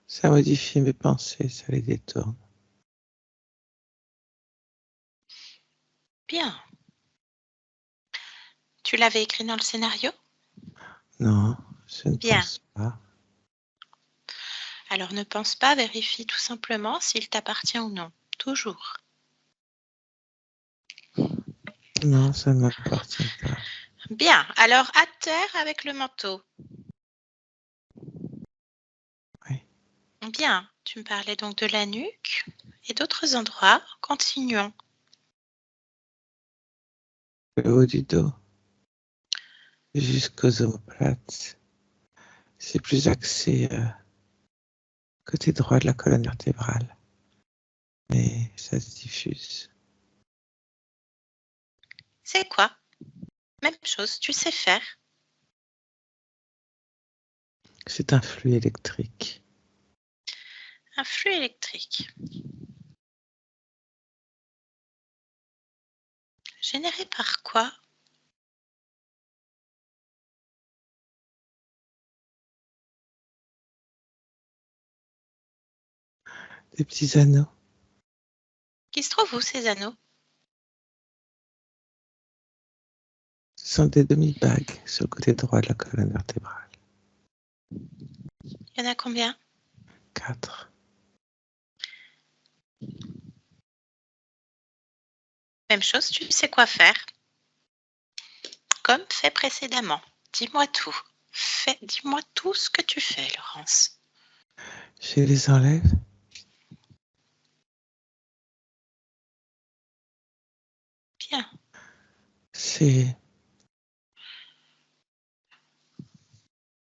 Ça modifie mes pensées, ça les détourne. Bien. Tu l'avais écrit dans le scénario? Non, je ne Bien. pense pas. Alors ne pense pas, vérifie tout simplement s'il t'appartient ou non. Toujours. Non, ça ne m'appartient pas. Bien. Alors à terre avec le manteau. Oui. Bien. Tu me parlais donc de la nuque et d'autres endroits. Continuons. Le haut du dos, jusqu'aux omoplates. C'est plus axé côté droit de la colonne vertébrale. Mais ça se diffuse. C'est quoi? Même chose, tu sais faire. C'est un flux électrique. Un flux électrique. Généré par quoi? Des petits anneaux. Qui se trouvent où ces anneaux? Ce sont des demi-bagues sur le côté droit de la colonne vertébrale. Il y en a combien? 4. Même chose, tu sais quoi faire. Comme fait précédemment. Dis-moi tout. Dis-moi tout ce que tu fais, Laurence. Je les enlève. Bien.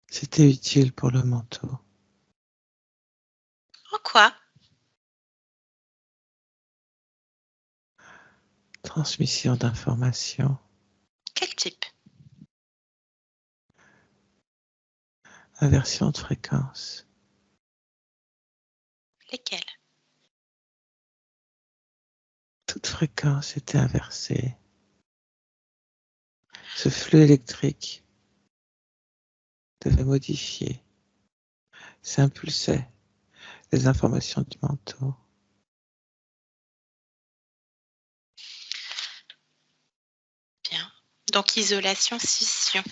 C'était utile pour le manteau. En quoi? Transmission d'informations. Quel type? Inversion de fréquence. Lesquels? Toute fréquence était inversée. Ce flux électrique devait modifier, s'impulsait les informations du manteau. Bien. Donc isolation, scission.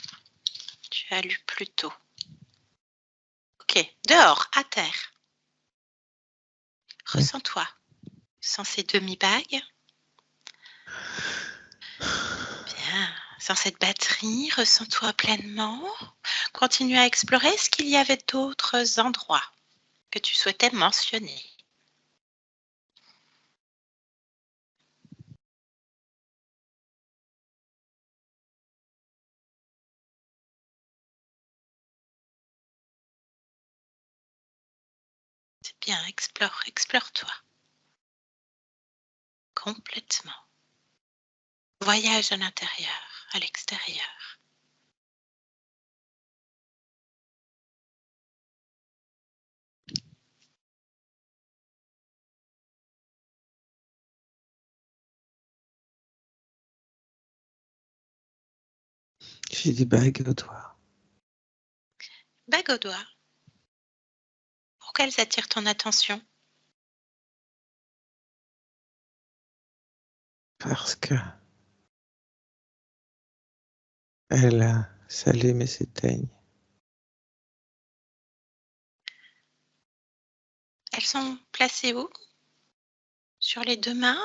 Tu as lu plus tôt. Ok. Dehors, à terre. Oui. Ressens-toi. Sans ces demi-bagues. Bien. Sans cette batterie, ressens-toi pleinement. Continue à explorer. Est-ce qu'il y avait d'autres endroits que tu souhaitais mentionner? Bien, explore-toi. Complètement. Voyage à l'intérieur, à l'extérieur. J'ai des bagues au doigt Bague au doigt. Pourquoi elles attirent ton attention? parce que elles s'allument et s'éteignent. Elles sont placées où? Sur les 2 mains?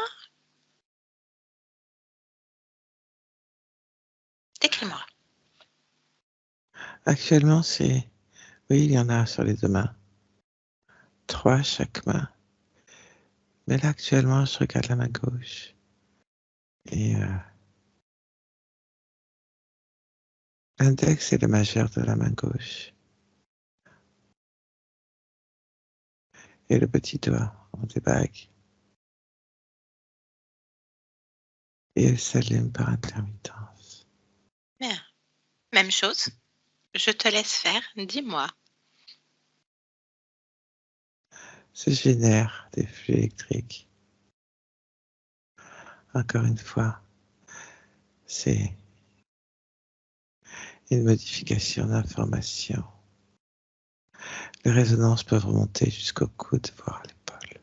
Décris-moi. Actuellement, oui, il y en a sur les 2 mains. 3 chaque main. Mais là, actuellement, je regarde la main gauche. Et l'index et le majeur de la main gauche. Et le petit doigt ont des bagues. Et elles s'allument par intermittence. Bien. Même chose. Je te laisse faire. Dis-moi. Ça génère des flux électriques. Encore une fois, c'est une modification d'information. Les résonances peuvent remonter jusqu'au coude, voire à l'épaule.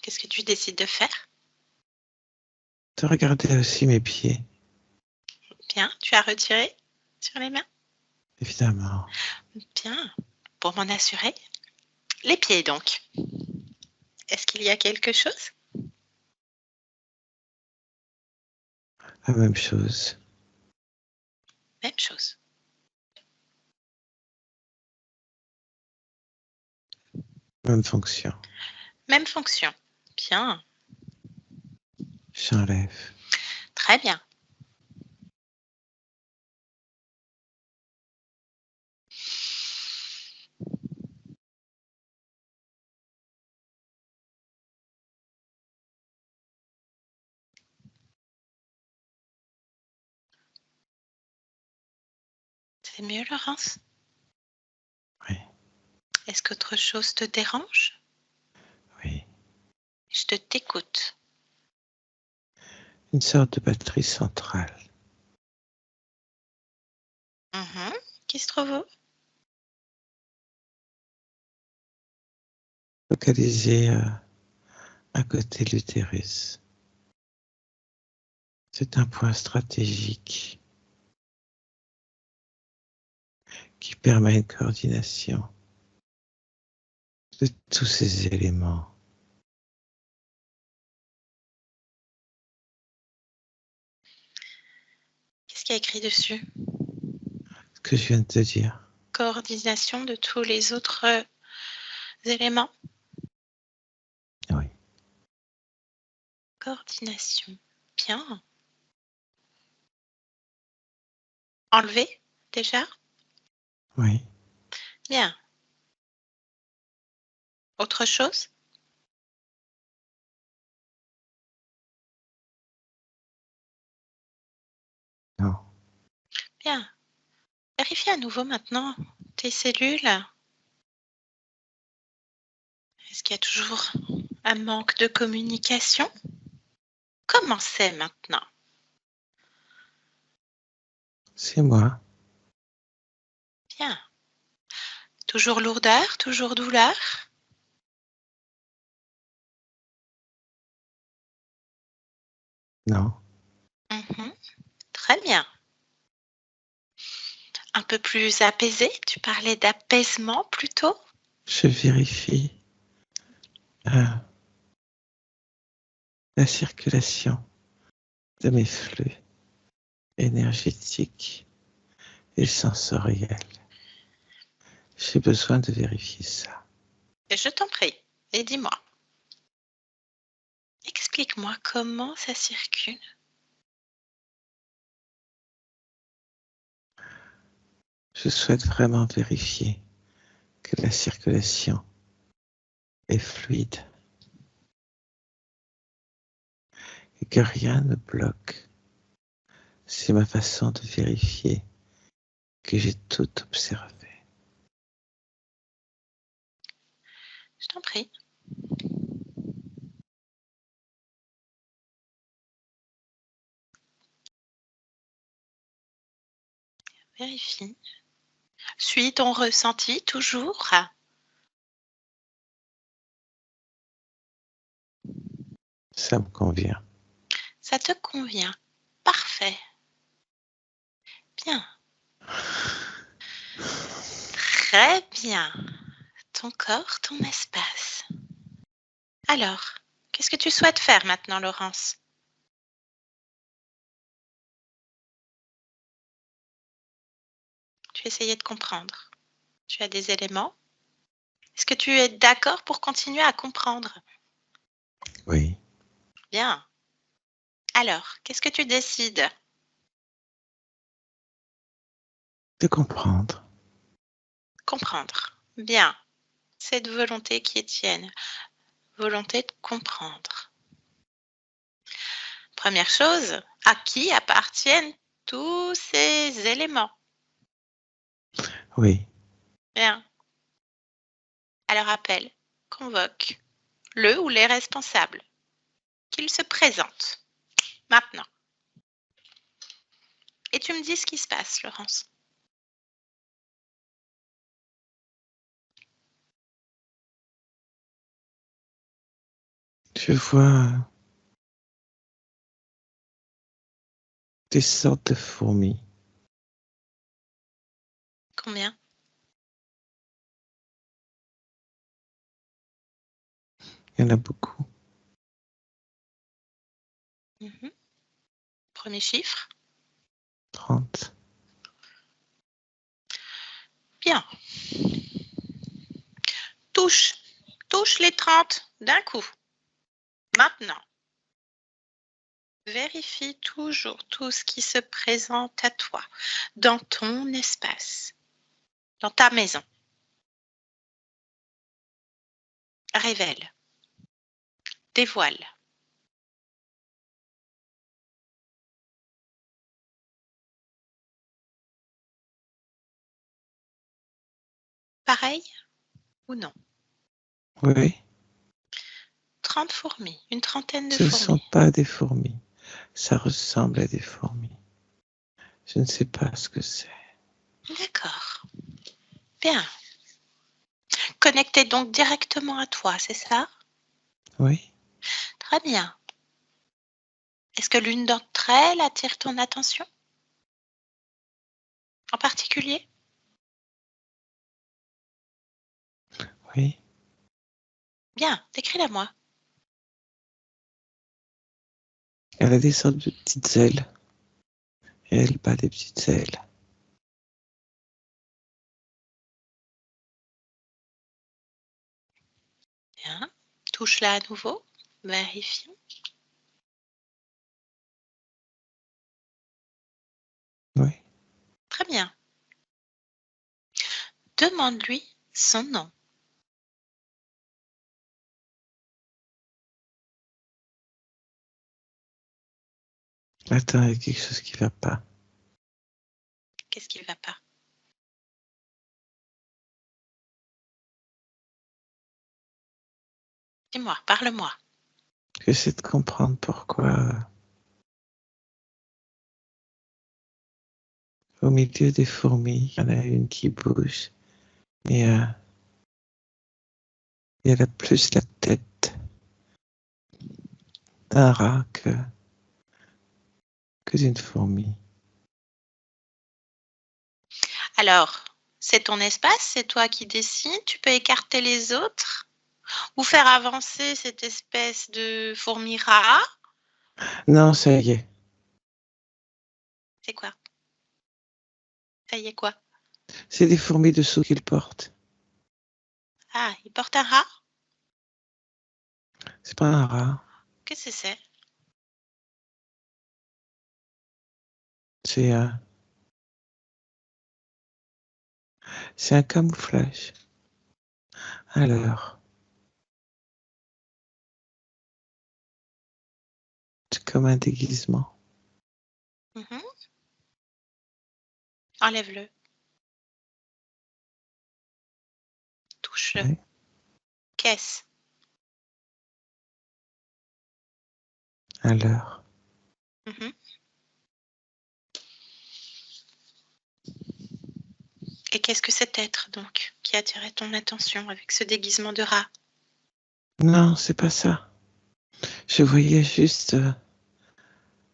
Qu'est-ce que tu décides de faire? De regarder aussi mes pieds, Bien. Tu as retiré sur les mains? évidemment. Bien. Pour m'en assurer. Les pieds donc. Est-ce qu'il y a quelque chose? La même chose. Même chose. Même fonction. Même fonction. Bien. J'enlève. Très bien. C'est mieux, Laurence? Oui, Est-ce qu'autre chose te dérange? oui. Je t'écoute. Une sorte de batterie centrale. Mhm. Qui se trouve où? Localisée à côté de l'utérus. C'est un point stratégique qui permet une coordination de tous ces éléments. Qu'est-ce qu'il y a écrit dessus? Ce que je viens de te dire. Coordination de tous les autres éléments? Oui, Coordination. Bien. Enlever, déjà? oui. Bien. Autre chose? Non. Bien. Vérifie à nouveau maintenant tes cellules. Est-ce qu'il y a toujours un manque de communication? Comment c'est maintenant? C'est moi. Bien. Toujours lourdeur, toujours douleur? Non. Mhm. Très bien. Un peu plus apaisé? Tu parlais d'apaisement plutôt? Je vérifie euh, la circulation de mes flux énergétiques et sensoriels. J'ai besoin de vérifier ça. Je t'en prie. Et dis-moi. Explique-moi comment ça circule. Je souhaite vraiment vérifier que la circulation est fluide et que rien ne bloque. C'est ma façon de vérifier que j'ai tout observé. Je t'en prie. Vérifie. Suis ton ressenti toujours. Ça me convient. Ça te convient. Parfait. Bien. Très bien. Ton corps, ton espace. Alors, qu'est-ce que tu souhaites faire maintenant, Laurence? Tu essayais de comprendre. Tu as des éléments? Est-ce que tu es d'accord pour continuer à comprendre? Oui, Bien. Alors, qu'est-ce que tu décides? de comprendre. Comprendre. Bien. Cette volonté qui est tienne. Volonté de comprendre. Première chose, à qui appartiennent tous ces éléments? Oui, Bien. Alors appelle, convoque le ou les responsables. Qu'ils se présentent. Maintenant. Et tu me dis ce qui se passe, Laurence. je vois des sortes de fourmis. Combien? Il y en a beaucoup. Mhm. Premier chiffre. 30. Bien. Touche. Touche les 30 d'un coup. Maintenant. Vérifie toujours tout ce qui se présente à toi dans ton espace, dans ta maison. Révèle. Dévoile. Pareil ou non? Oui, 30 fourmis, une trentaine de ce ne sont fourmis. pas des fourmis. Ça ressemble à des fourmis. Je ne sais pas ce que c'est. D'accord. Bien. Connecté donc directement à toi, c'est ça? Oui, Très bien. Est-ce que l'une d'entre elles attire ton attention en particulier? oui. Bien, décris-la moi. Elle a des sortes de petites ailes. Et elle bat des petites ailes. Bien. Touche-la à nouveau. Vérifions. Oui. Très bien. Demande-lui son nom. Attends, il y a quelque chose qui ne va pas. Qu'est-ce qui ne va pas? Dis-moi, parle-moi. J'essaie de comprendre pourquoi, au milieu des fourmis, il y en a une qui bouge. Et elle a plus la tête d'un rat que d'une fourmi. Alors, c'est ton espace, c'est toi qui décides. Tu peux écarter les autres ou faire avancer cette espèce de fourmi-rat. Non, ça y est. C'est quoi? Ça y est quoi? C'est des fourmis dessous qu'il porte. Ah, il porte un rat? C'est pas un rat. Qu'est-ce que c'est? C'est C'est un camouflage. Alors, c'est comme un déguisement. Mhm. Enlève-le. Touche-le. Ouais. Qu'est-ce? Alors, Mhm. Et qu'est-ce que cet être, donc, qui a attiré ton attention avec ce déguisement de rat? non, c'est pas ça. Je voyais juste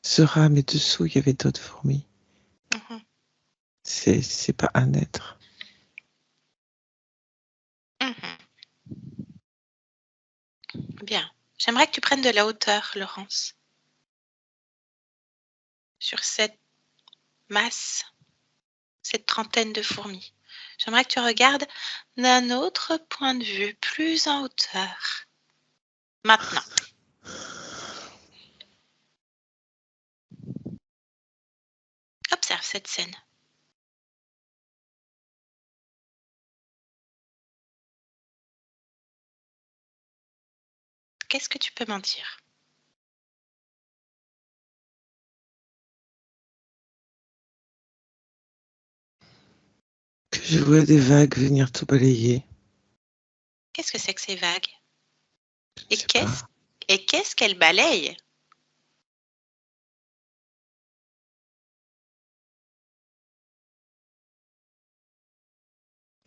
ce rat, mais dessous, il y avait d'autres fourmis. Mhm. C'est pas un être. Mhm. Bien. J'aimerais que tu prennes de la hauteur, Laurence, sur cette masse, cette trentaine de fourmis. J'aimerais que tu regardes d'un autre point de vue, plus en hauteur. Maintenant. Observe cette scène. Qu'est-ce que tu peux m'en dire? Que je vois des vagues venir tout balayer. Qu'est-ce que c'est que ces vagues? Je Et sais pas. qu'est-ce qu'elles balayent?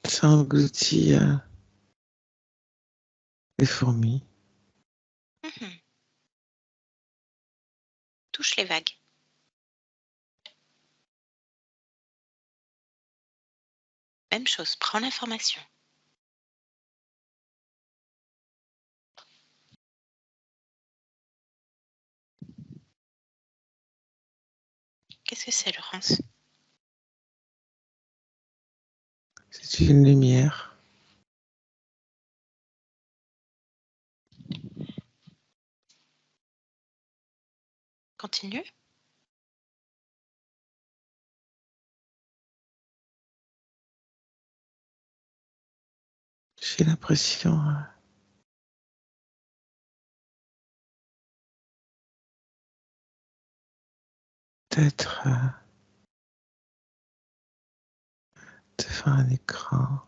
Ça engloutit les fourmis. Mhm. Touche les vagues. Même chose, prends l'information. Qu'est-ce que c'est, Laurence? C'est une lumière. Continue. J'ai l'impression d'être devant un écran,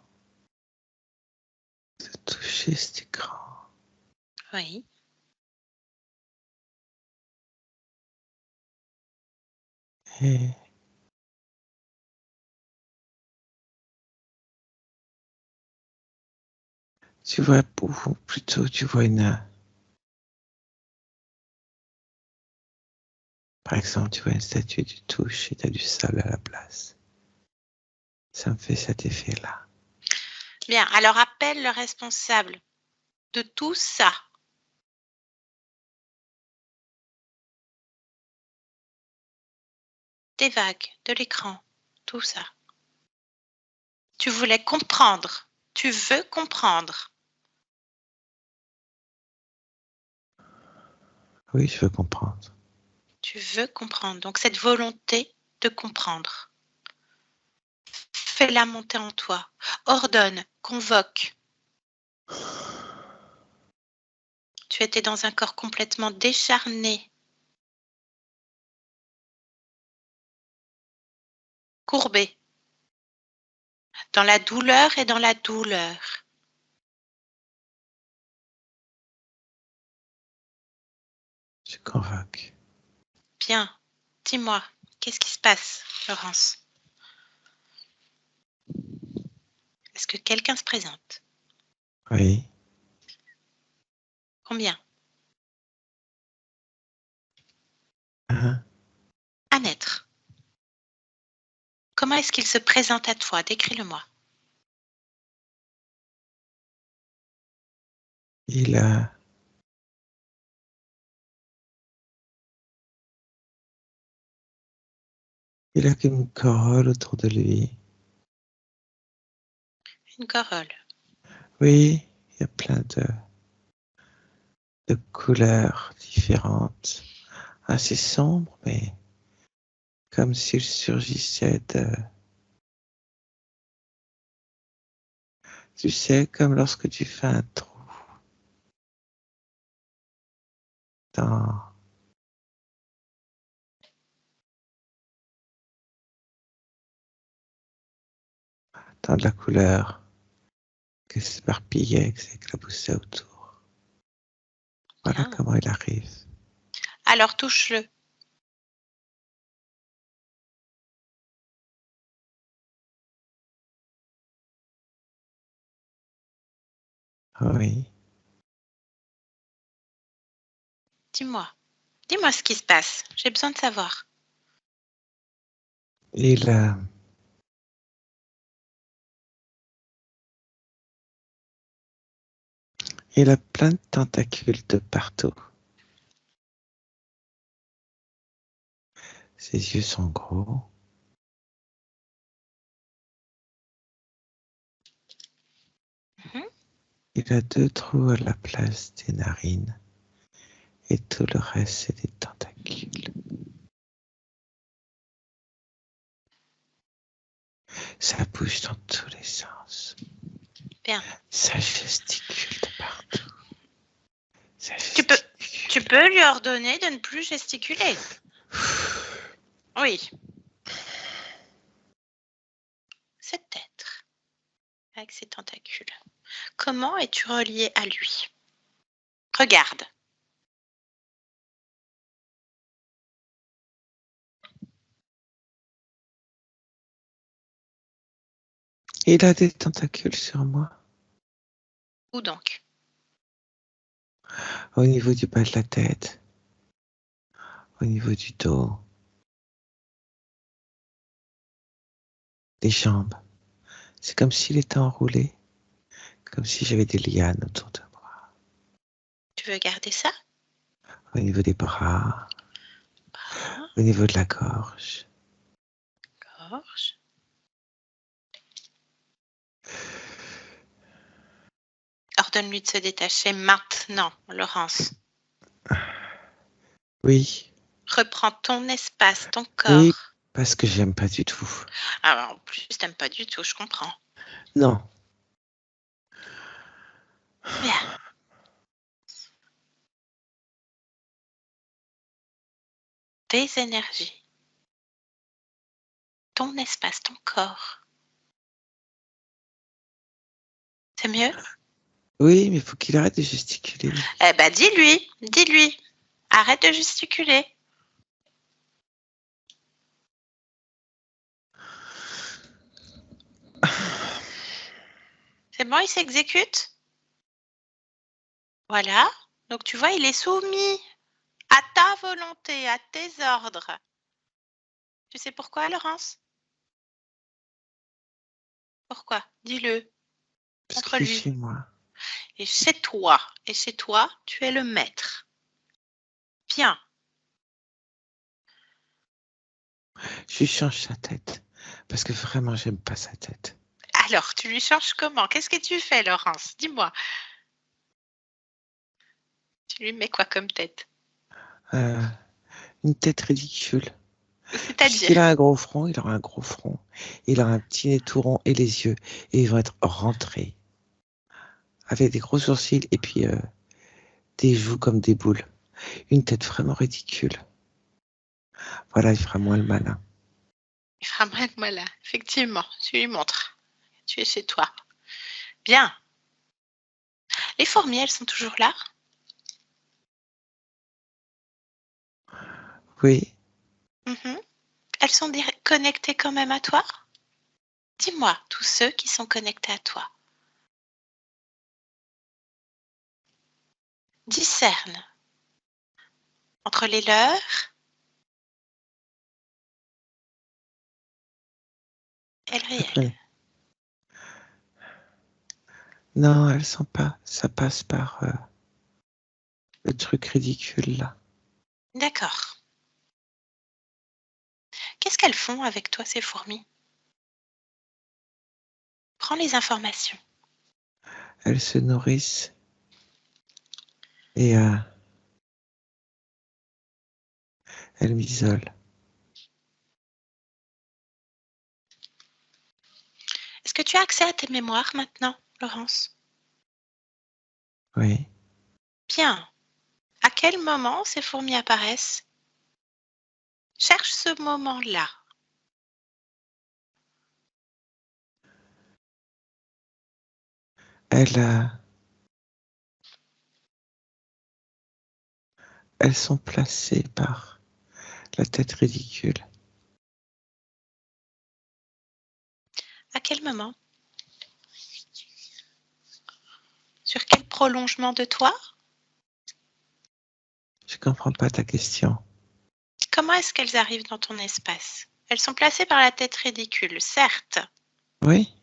de toucher cet écran. Oui. Et tu vois, ou plutôt tu vois par exemple, tu vois une statue, tu touches et tu as du sable à la place. Ça me fait cet effet-là. Bien, alors appelle le responsable de tout ça. Des vagues, de l'écran, tout ça. Tu voulais comprendre. Tu veux comprendre. Oui, je veux comprendre. Tu veux comprendre. Donc cette volonté de comprendre. Fais-la monter en toi. Ordonne, convoque. Tu étais dans un corps complètement décharné, courbé, dans la douleur et dans la douleur. Je convoque. Bien, dis-moi, qu'est-ce qui se passe, Laurence? Est-ce que quelqu'un se présente? Oui. Combien? Hein? Un être. Comment est-ce qu'il se présente à toi? Décris-le-moi. Il a, il a une corolle autour de lui. Une corolle. Oui, il y a plein de couleurs différentes, assez sombres, mais comme s'il surgissait Tu sais, comme lorsque tu fais un trou dans, dans de la couleur qui s'éparpillait, qui s'éclaboussait autour. Voilà Bien. comment il arrive. Alors touche-le. Oui. Dis-moi. Dis-moi ce qui se passe. J'ai besoin de savoir. Il a, il a plein de tentacules de partout. Ses yeux sont gros. Mhm. Il a 2 trous à la place des narines. Et tout le reste, c'est des tentacules. Ça bouge dans tous les sens. Bien. Ça gesticule de partout. Ça Tu gesticule. peux lui ordonner de ne plus gesticuler. Oui. Cet être, avec ses tentacules. Comment es-tu relié à lui? Regarde. Il a des tentacules sur moi. Où donc? Au niveau du bas de la tête. Au niveau du dos. Des jambes. C'est comme s'il était enroulé. Comme si j'avais des lianes autour de moi. Tu veux garder ça? Au niveau des bras. Bras, Au niveau de la gorge. gorge. Ordonne-lui de se détacher maintenant, Laurence. Oui. Reprends ton espace, ton Oui, corps. parce que j'aime pas du tout. Ah, en plus, t'aimes pas du tout, je comprends. Non. Bien. Tes énergies. Ton espace, ton corps. C'est mieux? Oui, mais il faut qu'il arrête de gesticuler. Eh ben, dis-lui. Arrête de gesticuler. C'est bon, il s'exécute? Voilà. Donc, tu vois, il est soumis à ta volonté, à tes ordres. Tu sais pourquoi, Laurence? Pourquoi? Dis-le. Parce Contre qu'il est lui. chez moi. Et chez toi, tu es le maître. Bien. Je lui change sa tête. Parce que vraiment, j'aime pas sa tête. Alors, tu lui changes comment? Qu'est-ce que tu fais, Laurence? Dis-moi. Tu lui mets quoi comme tête? Euh, une tête ridicule. C'est-à-dire? Puisqu'il a un gros front, il aura un gros front. Il aura un petit nez tout rond et les yeux. Et ils vont être rentrés. Avec des gros sourcils et puis des joues comme des boules. Une tête vraiment ridicule. Voilà, il fera moins le malin. Il fera moins de moi là. Effectivement, tu lui montres. Tu es chez toi. Bien. Les fourmis, elles sont toujours là? Oui, Mhm. Elles sont connectées quand même à toi? Dis-moi, tous ceux qui sont connectés à toi. Discerne entre les leurs et le je réel. connais. Non, elles sont pas. Ça passe par le truc ridicule là. D'accord. Qu'est-ce qu'elles font avec toi, ces fourmis? Prends les informations. Elles se nourrissent et elles m'isolent. Est-ce que tu as accès à tes mémoires maintenant? Laurence? Oui. Bien. À quel moment ces fourmis apparaissent? Cherche ce moment-là. Elles sont placées par la tête ridicule. À quel moment? Sur quel prolongement de toi? Je comprends pas ta question. Comment est-ce qu'elles arrivent dans ton espace? Elles sont placées par la tête ridicule, certes. Oui?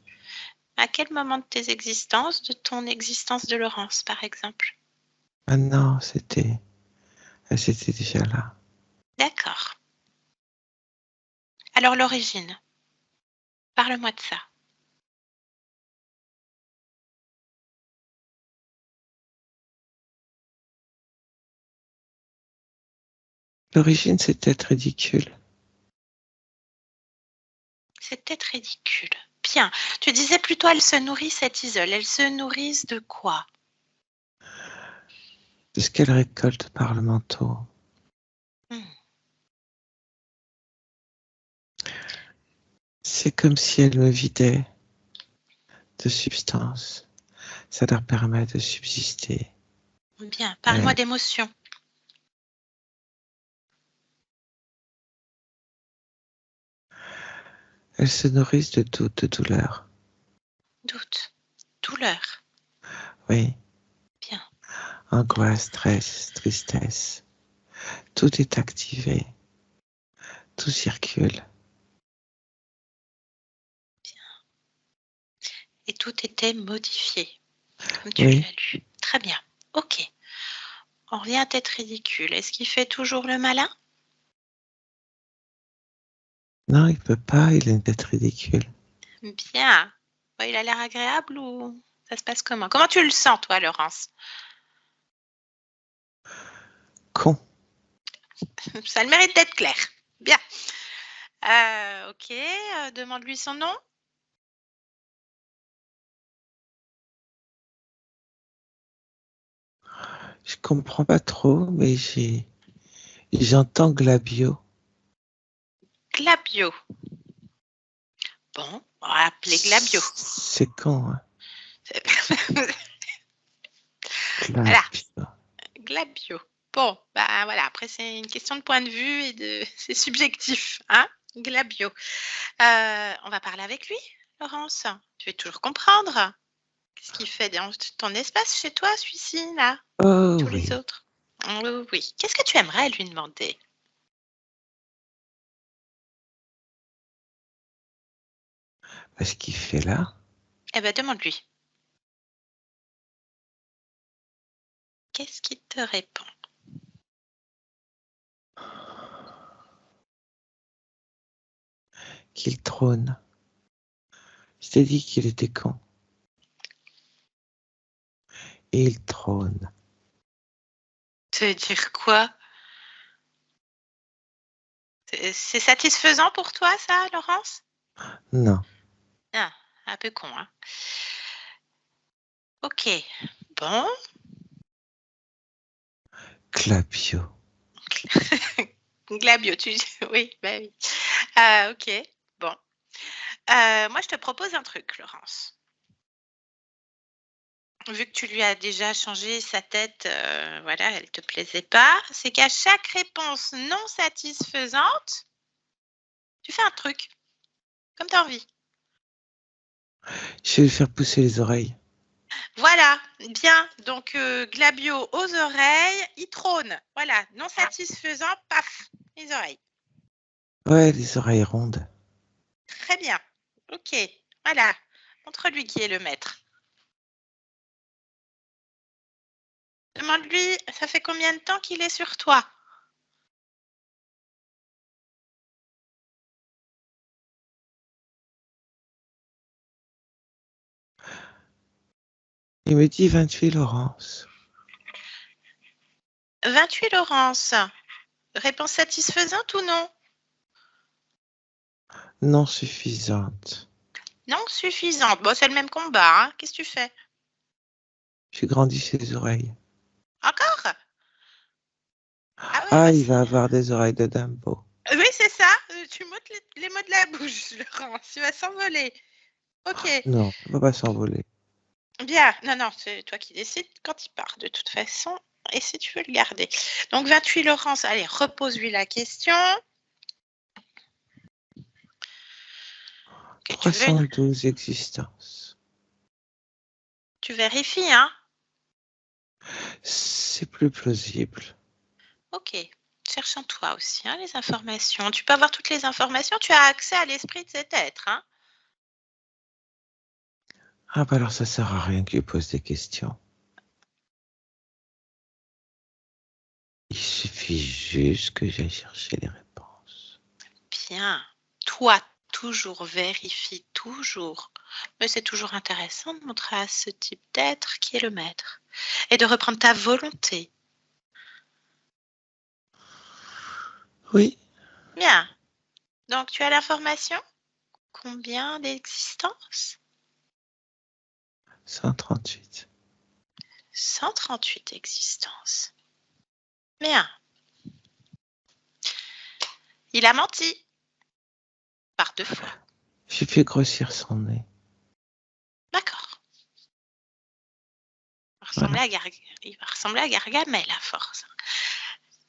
À quel moment de tes existences, de ton existence de Laurence, par exemple? Ah non, elles étaient déjà là. D'accord. Alors l'origine, parle-moi de ça. L'origine, c'est tête ridicule. C'est peut-être ridicule. Bien. Tu disais plutôt elles se nourrissent et isolent. Elles se nourrissent de quoi? De ce qu'elles récoltent par le manteau. Hmm. C'est comme si elles me vidaient de substance. Ça leur permet de subsister. Bien. Parle-moi d'émotions. Elles se nourrissent de doute, de douleur. Doute. Douleur. Oui. Bien. Angoisse, stress, tristesse. Tout est activé. Tout circule. Et tout était modifié, comme tu Oui. l'as lu. Très bien. Ok. On revient à tête ridicule. Est-ce qu'il fait toujours le malin? Non, il peut pas, il a une tête ridicule. Bien. Ouais, il a l'air agréable ou ça se passe comment? Comment tu le sens, toi, Laurence? Con. Ça a le mérite d'être clair. Bien. Ok. Demande-lui son nom. Je comprends pas trop, mais j'entends Glabio. Glabio. Bon, on va appeler Glabio. C'est con, hein? Voilà, Glabio. Glabio. Bon, bah voilà, après c'est une question de point de vue et de c'est subjectif, hein? Glabio. On va parler avec lui, Laurence. Tu veux toujours comprendre? Qu'est-ce qu'il fait dans ton espace chez toi, celui-ci, là? Oh Tous les oui. autres? Oui, oui. Qu'est-ce que tu aimerais lui demander? Ce qu'il fait là, Eh ben, demande-lui. Qu'est-ce qu'il te répond? qu'il trône. Je t'ai dit qu'il était con. Et il trône. Te dire quoi? C'est satisfaisant pour toi, ça, Laurence? Non. Ah, un peu con, hein? Ok. Bon. Glabio. Glabio, tu dis oui, bah oui. Ok, bon. Moi, je te propose un truc, Laurence. Vu que tu lui as déjà changé sa tête, voilà, elle te plaisait pas, c'est qu'à chaque réponse non satisfaisante, tu fais un truc, comme tu as envie. Je vais lui faire pousser les oreilles. Voilà, bien. Donc, Glabio aux oreilles, il trône. Voilà, non satisfaisant, paf, les oreilles. Ouais, les oreilles rondes. Très bien. Ok, voilà. Montre-lui qui est le maître. Demande-lui, ça fait combien de temps qu'il est sur toi? Il me dit 28, Laurence. 28, Laurence. Réponse satisfaisante ou non? Non suffisante. Non suffisante. Bon, c'est le même combat, hein. Qu'est-ce que tu fais? J'ai grandi ses oreilles. Encore? Ah ouais, Ah, bah il va avoir des oreilles de Dumbo. oui, c'est ça. Tu m'ôtes les mots de la bouche, Laurent. Tu vas s'envoler. Ok. Non, on va pas s'envoler. Bien. Non, non, c'est toi qui décides quand il part, de toute façon. Et si tu veux le garder. Donc, 28, Laurence. Allez, repose-lui la question. Ok, tu veux 312 existences. Tu vérifies, hein? C'est plus plausible. Ok. Cherche en toi aussi, hein, les informations. Tu peux avoir toutes les informations. Tu as accès à l'esprit de cet être, hein? Ah bah alors ça sert à rien qu'il pose des questions. Il suffit juste que j'aille chercher les réponses. Bien. Toi, toujours, vérifie toujours. Mais c'est toujours intéressant de montrer à ce type d'être qui est le maître. Et de reprendre ta volonté. Oui, Bien. Donc, tu as l'information? Combien d'existences? 138. 138 existences. Bien. Il a menti. Par 2 fois. J'ai fait grossir son nez. D'accord. Voilà. Il va ressembler à Gargamel à force.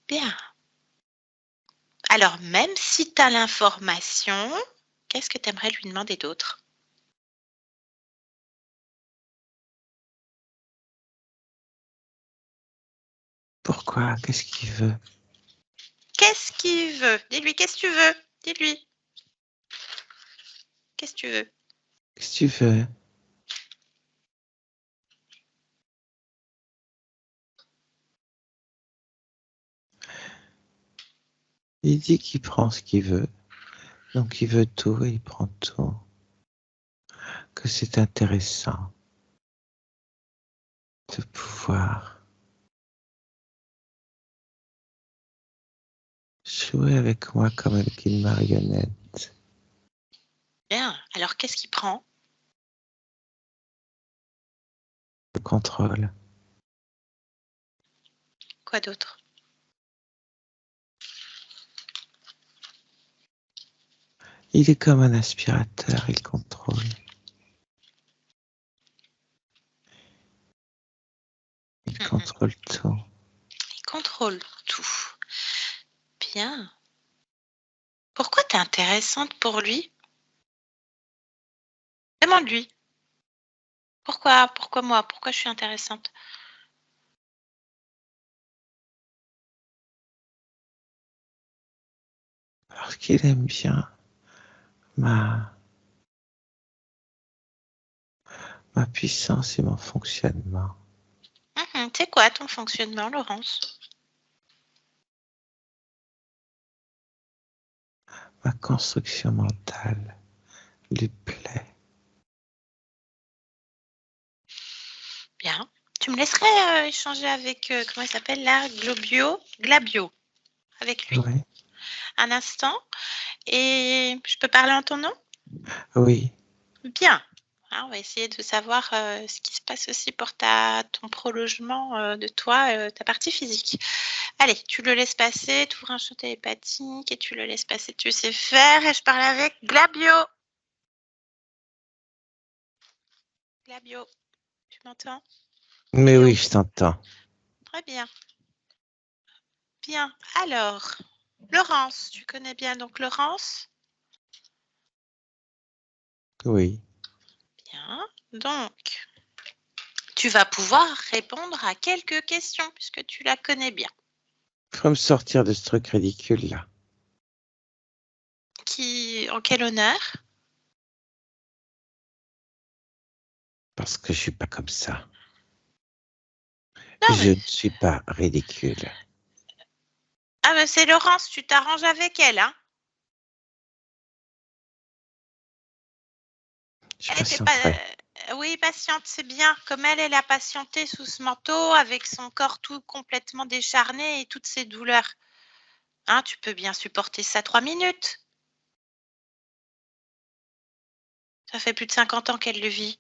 Bien. Alors, même si tu as l'information, qu'est-ce que tu aimerais lui demander d'autre? Pourquoi? Qu'est-ce qu'il veut? Qu'est-ce qu'il veut? Dis-lui, qu'est-ce que tu veux? Dis-lui. Qu'est-ce que tu veux? Qu'est-ce que tu veux? Il dit qu'il prend ce qu'il veut. Donc il veut tout et il prend tout. Que c'est intéressant de pouvoir jouer avec moi comme avec une marionnette. Bien. Alors, qu'est-ce qu'il prend? Le contrôle. Quoi d'autre? Il est comme un aspirateur, il contrôle. Il contrôle tout. Il contrôle tout. Bien. Pourquoi tu es intéressante pour lui? Demande-lui. Pourquoi? Pourquoi moi? Pourquoi je suis intéressante? Parce qu'il aime bien ma puissance et mon fonctionnement. C'est quoi ton fonctionnement, Laurence? Ma construction mentale lui plaît. Bien. Tu me laisserais échanger avec, comment il s'appelle là? Glabio, avec lui. Oui, Un instant. Et je peux parler en ton nom? oui. Bien. Ah, on va essayer de savoir ce qui se passe aussi pour ton prolongement de toi, ta partie physique. Allez, tu le laisses passer, tu ouvres un champ télépathique et tu le laisses passer, tu sais faire. Et je parle avec Glabio. Glabio, tu m'entends? Mais Glabio. oui, je t'entends. Très bien. Bien. Alors, Laurence, tu connais bien donc Laurence? Oui. Bien. Donc, tu vas pouvoir répondre à quelques questions puisque tu la connais bien. Faut me sortir de ce truc ridicule là. En quel honneur? Parce que je suis pas comme ça. Non, Je mais ne suis pas ridicule. ah, mais c'est Laurence, tu t'arranges avec elle, hein? Je Elle était pas. patienterai. Oui, patiente, c'est bien. Comme elle a patienté sous ce manteau avec son corps tout complètement décharné et toutes ses douleurs. Hein, tu peux bien supporter ça 3 minutes. Ça fait plus de 50 ans qu'elle le vit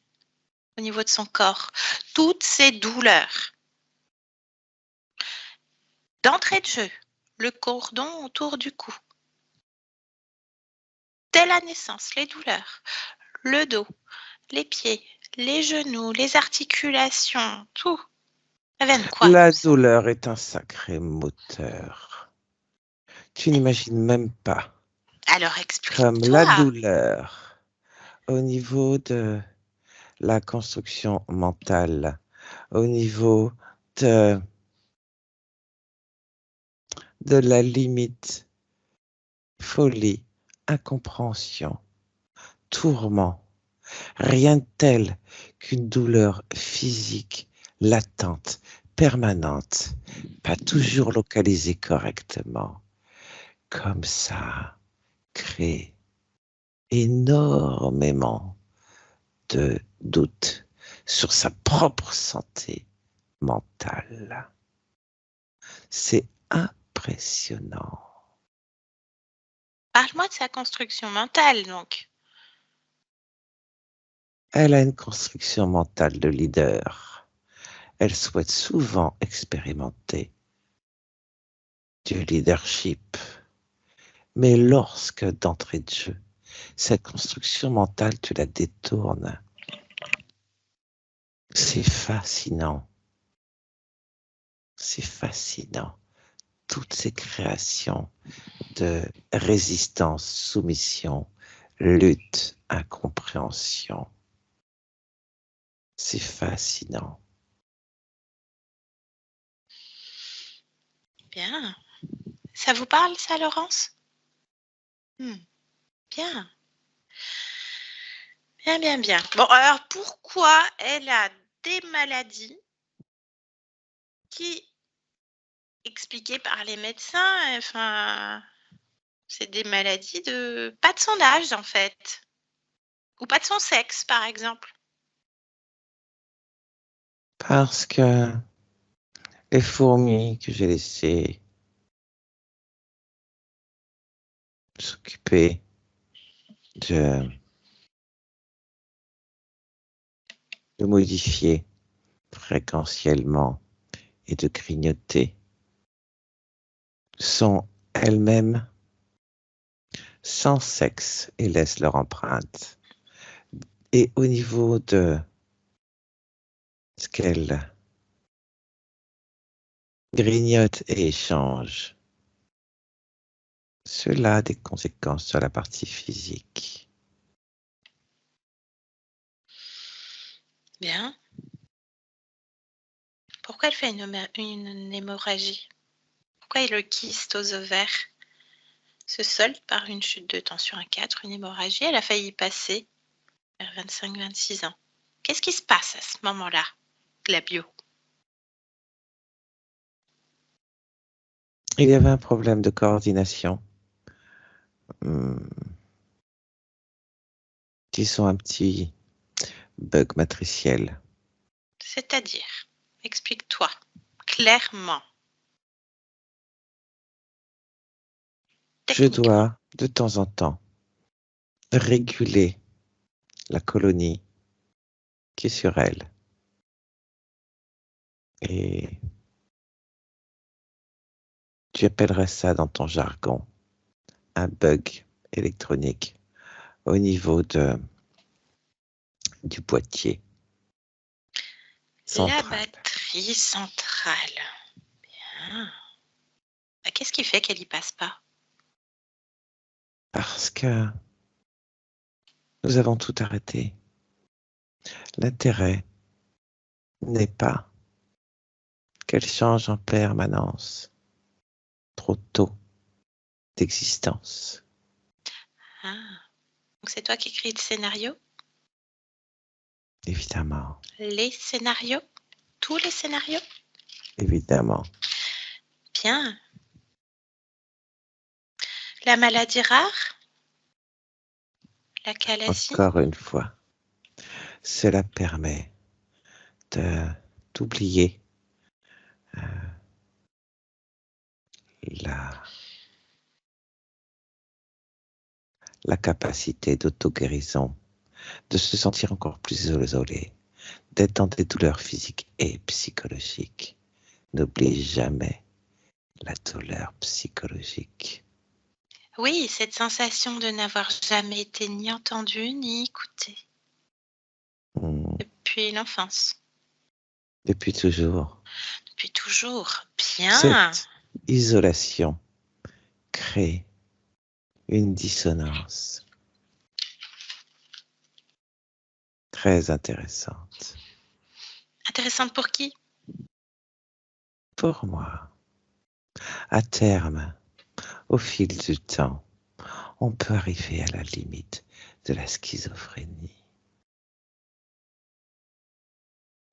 au niveau de son corps. Toutes ces douleurs. D'entrée de jeu, le cordon autour du cou. Dès la naissance, les douleurs, le dos, les pieds, les genoux, les articulations, tout. Ça vient de quoi La tout ça? douleur est un sacré moteur. Tu n'imagines même pas Alors comme la explique-toi. douleur au niveau de la construction mentale, au niveau de, de la limite, folie, incompréhension, tourment. Rien de tel qu'une douleur physique latente, permanente, pas toujours localisée correctement. Comme ça, crée énormément de doutes sur sa propre santé mentale. C'est impressionnant. Parle-moi de sa construction mentale, donc. Elle a une construction mentale de leader. Elle souhaite souvent expérimenter du leadership. Mais lorsque, d'entrée de jeu, cette construction mentale, tu la détournes, c'est fascinant. C'est fascinant. Toutes ces créations de résistance, soumission, lutte, incompréhension. C'est fascinant. Bien. Ça vous parle, ça, Laurence? Bien. Bien, bien, bien. Bon, alors pourquoi elle a des maladies qui, expliquées par les médecins, enfin, c'est des maladies de pas de son âge, en fait, ou pas de son sexe, par exemple? Parce que les fourmis que j'ai laissées s'occuper de, de modifier fréquentiellement et de grignoter sont elles-mêmes sans sexe et laissent leur empreinte. Et au niveau de ce qu'elles grignotent et échangent, cela a des conséquences sur la partie physique. Bien. Pourquoi elle fait une hémorragie? Pourquoi le kyste aux ovaires se solde par une chute de tension à 4, une hémorragie? Elle a failli y passer vers 25-26 ans. Qu'est-ce qui se passe à ce moment-là, de la bio? Il y avait un problème de coordination. Disons un petit bug matriciel. C'est-à-dire, explique-toi clairement, Je techniquement. dois, de temps en temps, réguler la colonie qui est sur elle. Et tu appellerais ça dans ton jargon un bug électronique au niveau du boîtier La central. batterie centrale. Bien. Qu'est-ce qui fait qu'elle y passe pas? Parce que nous avons tout arrêté. L'intérêt n'est pas qu'elle change en permanence trop tôt d'existence. Ah, donc c'est toi qui écris le scénario? Évidemment, Les scénarios? Tous les scénarios? évidemment. Bien. La maladie rare? La calasie? Encore une fois, cela permet d'oublier la, la capacité d'auto-guérison de se sentir encore plus isolé, d'être dans des douleurs physiques et psychologiques. N'oublie jamais la douleur psychologique. Oui, cette sensation de n'avoir jamais été ni entendu ni écouté depuis l'enfance, Depuis toujours. depuis toujours. Bien. Cette isolation crée une dissonance très intéressante. Intéressante pour qui? Pour moi, à terme, au fil du temps, on peut arriver à la limite de la schizophrénie.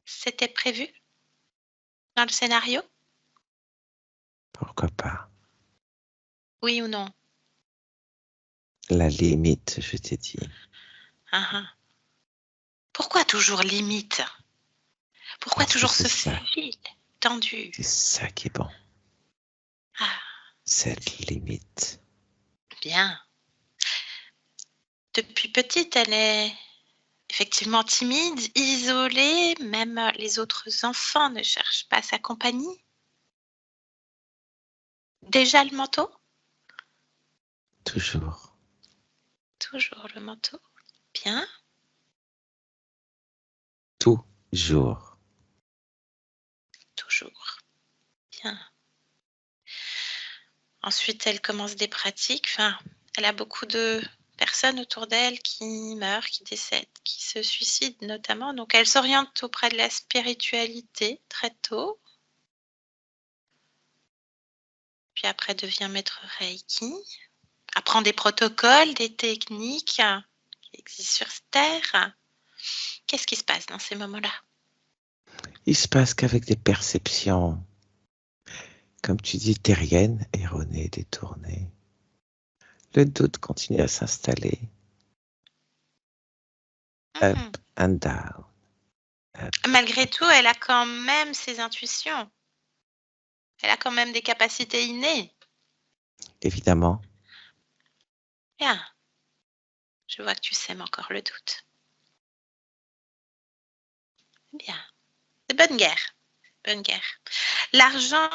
C'était prévu dans le scénario? Pourquoi pas? Oui ou non? La limite, je t'ai dit. Ah, ah. Pourquoi toujours limite? Pourquoi Parce que toujours c'est ce ça. fil tendu? C'est ça qui est bon. Ah, Cette limite. bien. Depuis petite, elle est effectivement timide, isolée, même les autres enfants ne cherchent pas sa compagnie. Déjà le manteau? Toujours. Toujours le manteau. Bien. Toujours. Toujours. Bien. Ensuite, elle commence des pratiques. Enfin, elle a beaucoup de personnes autour d'elle qui meurent, qui décèdent, qui se suicident notamment. Donc, elle s'oriente auprès de la spiritualité très tôt. Puis après, devient maître Reiki. Apprend des protocoles, des techniques qui existent sur Terre. Qu'est-ce qui se passe dans ces moments-là? Il se passe qu'avec des perceptions, comme tu dis, terriennes, erronées, détournées, le doute continue à s'installer. Up Mhm. and down. Malgré tout, elle a quand même ses intuitions. Elle a quand même des capacités innées. Évidemment, Bien. Je vois que tu sèmes encore le doute. Bien. C'est bonne guerre. Bonne guerre. L'argent.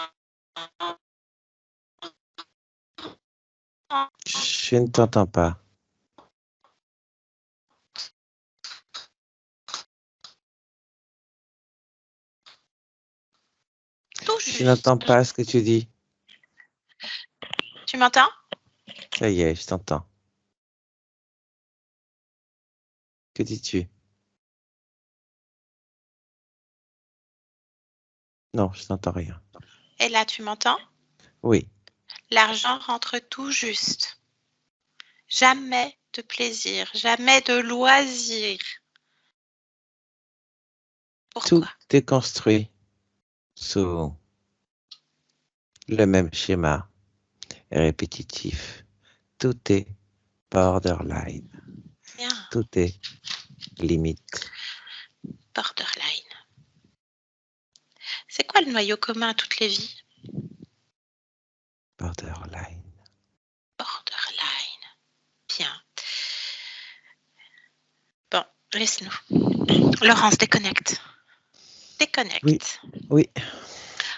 je ne t'entends pas. Tout Je juste. n'entends pas ce que tu dis. Tu m'entends? Ça y est, je t'entends. Que dis-tu? Non, je n'entends rien. Et là, tu m'entends? Oui, L'argent rentre tout juste. Jamais de plaisir, jamais de loisir. tout Pourquoi? est construit sous le même schéma répétitif. Tout est borderline. Bien. Tout est limite. Borderline. C'est quoi le noyau commun à toutes les vies? Borderline. Borderline. Bien. Bon, laisse-nous. Laurence, déconnecte. Oui, Déconnecte. oui.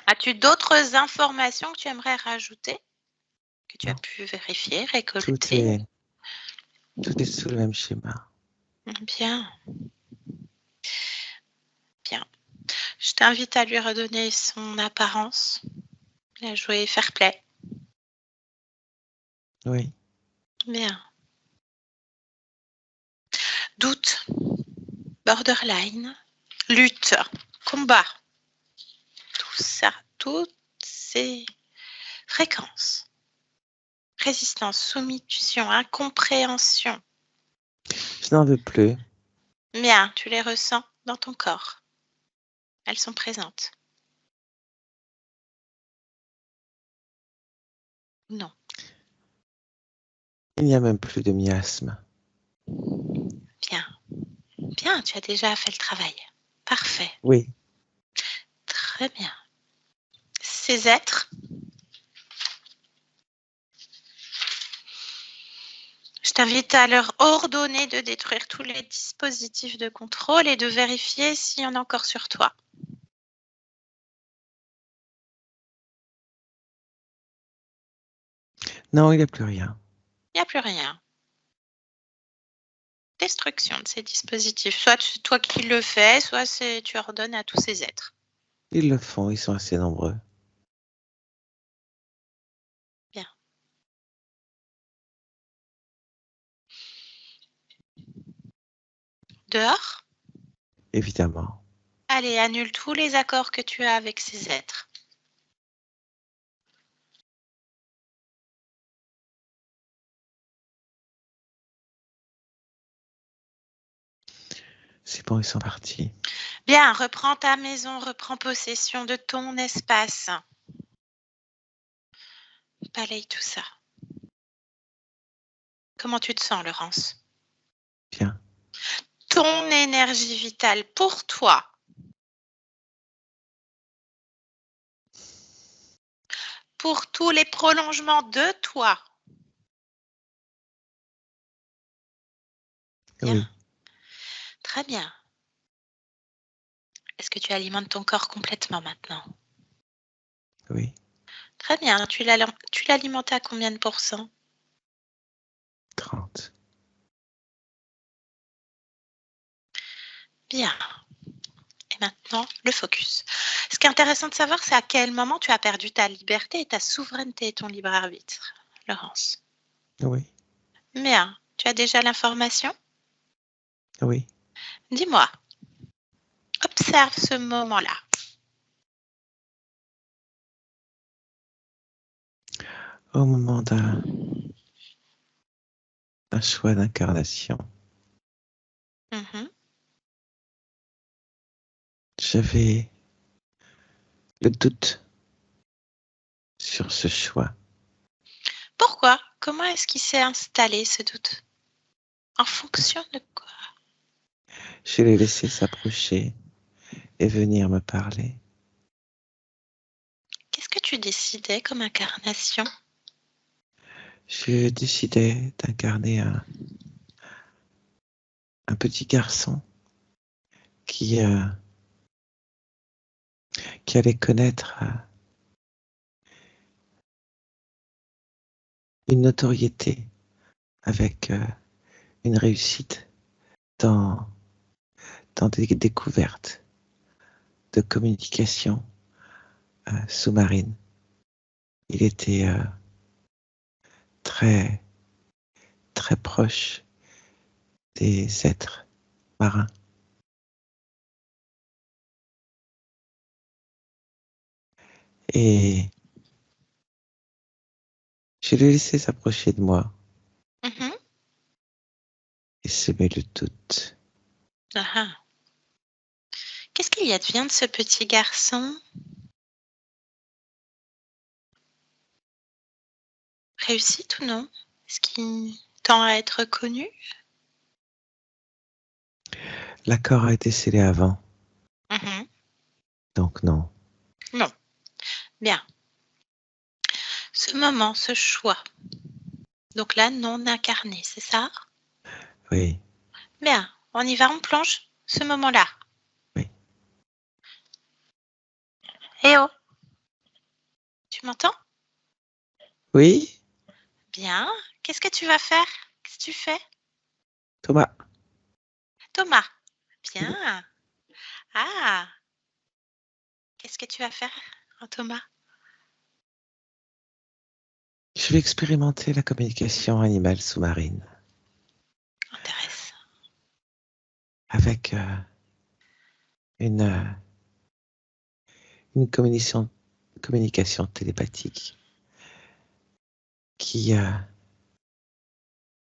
As-tu d'autres informations que tu aimerais rajouter, que tu as Non, pu vérifier, tout récolter? est, tout est sous le même schéma. Bien, bien. Je t'invite à lui redonner son apparence, à jouer fair play. Oui, Bien. Doute, borderline, lutte, combat. Tout ça, toutes ces fréquences. Résistance, soumission, incompréhension. je n'en veux plus. Bien, tu les ressens dans ton corps. Elles sont présentes. Non. Il n'y a même plus de miasme. Bien. Bien, tu as déjà fait le travail. Parfait. Oui, Très bien. Ces êtres, je Je t'invite à leur ordonner de détruire tous les dispositifs de contrôle et de vérifier s'il y en a encore sur toi. Non, il n'y a plus rien. Il n'y a plus rien. Destruction de ces dispositifs. Soit c'est toi qui le fais, soit tu ordonnes à tous ces êtres. Ils le font, ils sont assez nombreux. Bien. Dehors? Évidemment. Allez, annule tous les accords que tu as avec ces êtres. C'est bon, ils sont partis. Bien, reprends ta maison, reprends possession de ton espace. Balaye tout ça. Comment tu te sens, Laurence? Bien. Ton énergie vitale pour toi. Pour tous les prolongements de toi. Bien. Oui. Très bien. Est-ce que tu alimentes ton corps complètement maintenant? Oui. Très bien. Tu l'alimentes à combien de pourcents? 30. Bien. Et maintenant, le focus. Ce qui est intéressant de savoir, c'est à quel moment tu as perdu ta liberté et ta souveraineté et ton libre arbitre, Laurence. Oui. Bien. Tu as déjà l'information? Oui. Dis-moi. Observe ce moment-là. Au moment d'un choix d'incarnation, Mhm. j'avais le doute sur ce choix. Pourquoi? Comment est-ce qu'il s'est installé ce doute? En fonction de quoi? Je l'ai laissé s'approcher et venir me parler. Qu'est-ce que tu décidais comme incarnation? Je décidais d'incarner un petit garçon qui, euh, qui allait connaître une notoriété avec une réussite dans, dans des découvertes de communication sous-marine. Il était très, très proche des êtres marins. Et je l'ai laissé s'approcher de moi Mhm. et semer le doute. Ah ah. Qu'est-ce qu'il y advient de ce petit garçon? Réussite ou non? Est-ce qu'il tend à être connu? L'accord a été scellé avant, Mhm. donc non. Non. Bien. Ce moment, ce choix. Donc là, non incarné, c'est ça? Oui, Bien. On y va, on plonge ce moment-là. oui. Eh oh! Tu m'entends? Oui, Bien. Qu'est-ce que tu vas faire? Qu'est-ce que tu fais? Thomas, Thomas. Bien. Ah! Qu'est-ce que tu vas faire, Thomas? je vais expérimenter la communication animale sous-marine Intéressant. avec une, euh, une communication télépathique qui, euh,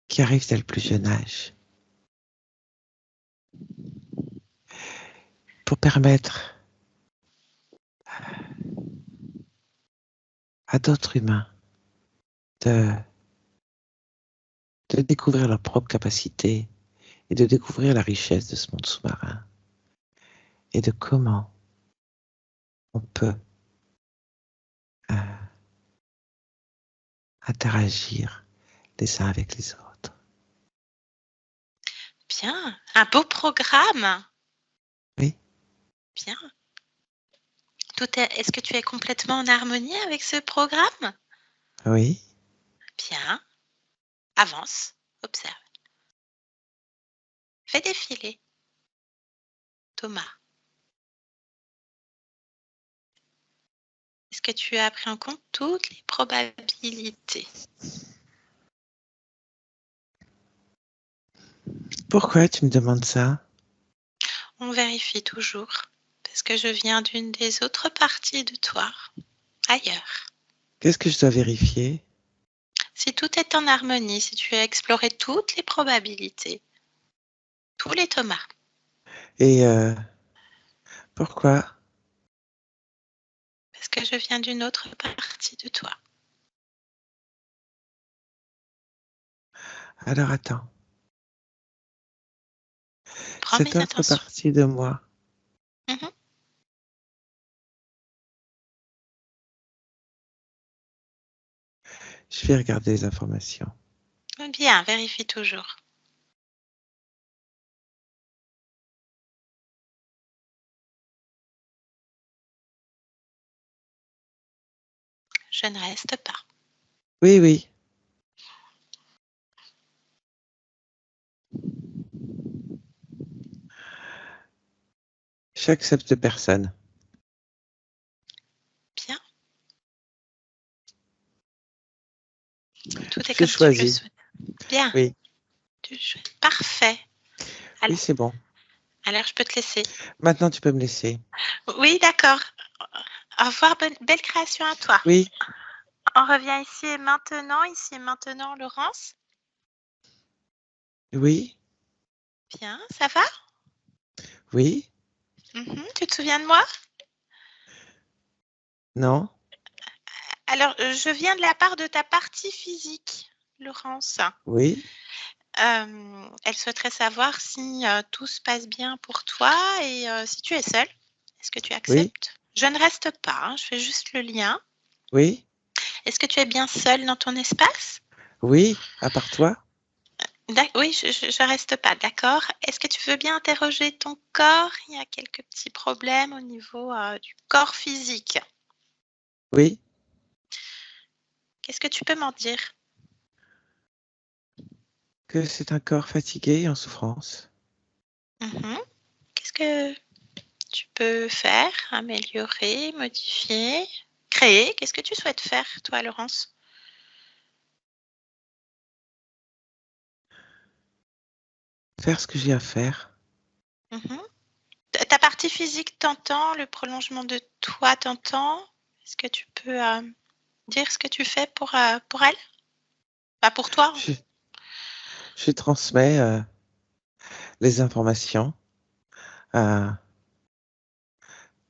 qui arrive dès le plus jeune âge pour permettre à d'autres humains de, de découvrir leurs propres capacités et de découvrir la richesse de ce monde sous-marin et de comment on peut euh, interagir les uns avec les autres. Bien. Un beau programme. Oui, Bien. Est-ce que tu es complètement en harmonie avec ce programme? oui. Bien. Avance. Observe. Fais défiler. Thomas. Est-ce que tu as pris en compte toutes les probabilités? Pourquoi tu me demandes ça? On vérifie toujours, parce que je viens d'une des autres parties de toi, ailleurs. Qu'est-ce que je dois vérifier? Si tout est en harmonie, si tu as exploré toutes les probabilités, tous les Thomas, Et pourquoi? parce que je viens d'une autre partie de toi. Alors attends. Prends Cette bien autre attention. partie de moi, Mhm. je vais regarder les informations. Bien, vérifie toujours. Je ne reste pas. Oui, oui. J'accepte personne. Bien. Tout est Je comme tu le choisis. souhaites. Bien. Oui, Tu le souhaites. Parfait. oui, Alors, c'est bon. alors, je peux te laisser. Maintenant, tu peux me laisser. Oui, d'accord. Au revoir, belle création à toi. Oui, On revient ici et maintenant, Laurence. oui, Bien, ça va? oui, Tu te souviens de moi? non, Alors, je viens de la part de ta partie physique, Laurence. oui, Elle souhaiterait savoir si tout se passe bien pour toi et si tu es seule. Est-ce que tu oui, acceptes? Je ne reste pas, hein, je fais juste le lien. oui, Est-ce que tu es bien seule dans ton espace? oui, à part toi? Oui, je reste pas, d'accord. Est-ce que tu veux bien interroger ton corps? Il y a quelques petits problèmes au niveau du corps physique. Oui, Qu'est-ce que tu peux m'en dire? que c'est un corps fatigué et en souffrance. Mhm. Qu'est-ce que tu peux faire, améliorer, modifier, créer? Qu'est-ce que tu souhaites faire, toi, Laurence? Faire ce que j'ai à faire. Mhm. Ta partie physique t'entend, le prolongement de toi t'entend. Est-ce que tu peux dire ce que tu fais pour elle? Pas pour toi. Je, je transmets les informations à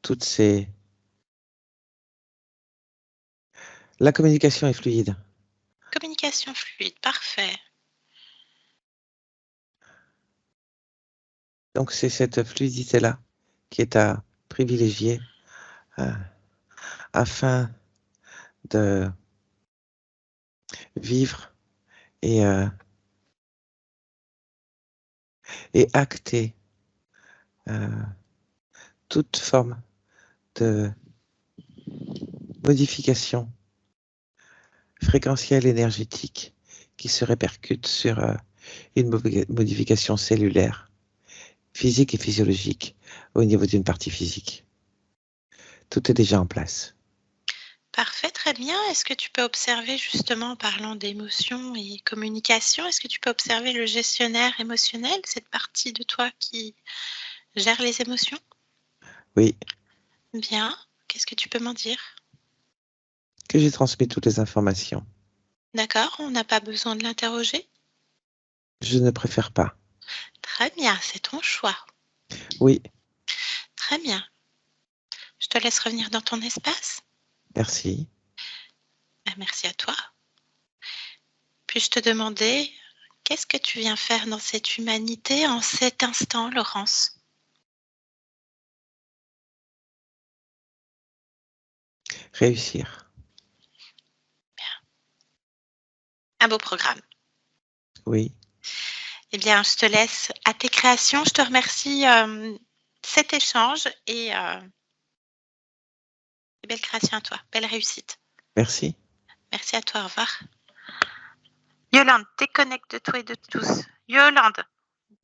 toutes ces... La communication est fluide. Communication fluide, parfait. Donc c'est cette fluidité-là qui est à privilégier euh, afin de vivre et, euh, et acter euh, toute forme de modification fréquentielle énergétique qui se répercute sur une modification cellulaire, physique et physiologique au niveau d'une partie physique. Tout est déjà en place. Parfait, très bien. Est-ce que tu peux observer justement en parlant d'émotion et communication, est-ce que tu peux observer le gestionnaire émotionnel, cette partie de toi qui gère les émotions? Oui, Bien. Qu'est-ce que tu peux m'en dire? que j'ai transmis toutes les informations. D'accord, on n'a pas besoin de l'interroger? Je ne préfère pas. Très bien, c'est ton choix. Oui, Très bien. Je te laisse revenir dans ton espace. merci. Merci à toi. Puis-je te demander, qu'est-ce que tu viens faire dans cette humanité en cet instant, Laurence? Réussir. Un beau programme. Oui, Eh bien, je te laisse à tes créations. Je te remercie cet échange et belle création à toi, belle réussite. Merci. Merci à toi, au revoir. Yolande, déconnecte de toi et de tous. Yolande,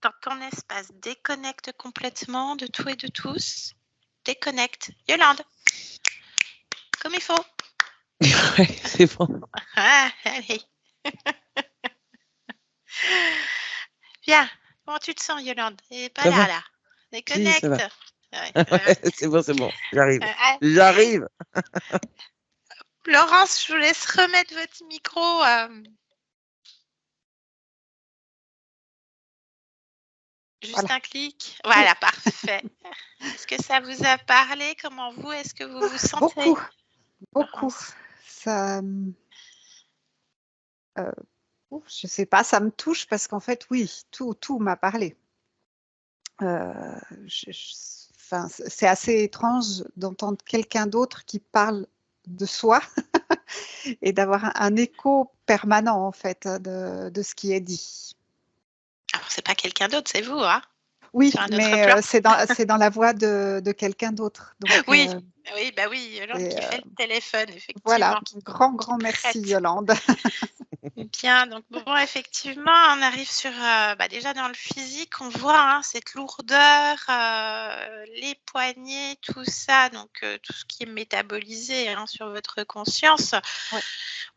dans ton espace, déconnecte complètement de tout et de tous. Déconnecte. Yolande, comme il faut. Ouais, c'est bon. Ah, allez. Bien. Comment tu te sens, Yolande? Et pas Ça là, va? là. Si, ça va. Déconnecte. Ouais, Ouais, c'est bon. J'arrive. ah, J'arrive. Laurence, je vous laisse remettre votre micro. Juste Voilà. un clic. Voilà, parfait. Est-ce que ça vous a parlé? Comment vous, est-ce que vous vous sentez? Beaucoup. Laurence? Ça, je sais pas, ça me touche parce qu'en fait, oui, tout m'a parlé. Enfin, c'est assez étrange d'entendre quelqu'un d'autre qui parle de soi et d'avoir un écho permanent en fait de ce qui est dit. Alors, c'est pas quelqu'un d'autre, c'est vous, hein? Oui, Sur un autre mais plan. c'est dans la voix de quelqu'un d'autre. Donc, Oui, oui, bah oui, Yolande et, qui fait le téléphone, voilà, effectivement, qui grand merci traite. Yolande. Bien, donc bon, effectivement, on arrive sur, déjà dans le physique, on voit hein, cette lourdeur, les poignets, tout ça, donc tout ce qui est métabolisé hein, sur votre conscience. Ouais.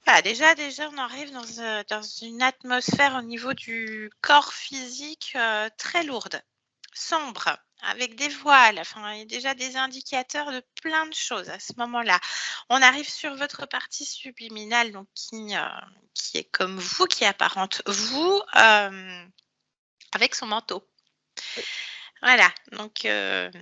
Voilà, déjà, on arrive dans une atmosphère au niveau du corps physique très lourde, sombre, avec des voiles, enfin, il y a déjà des indicateurs de plein de choses à ce moment-là. On arrive sur votre partie subliminale, donc qui est comme vous, qui apparente vous, avec son manteau. Oui. Voilà, donc elle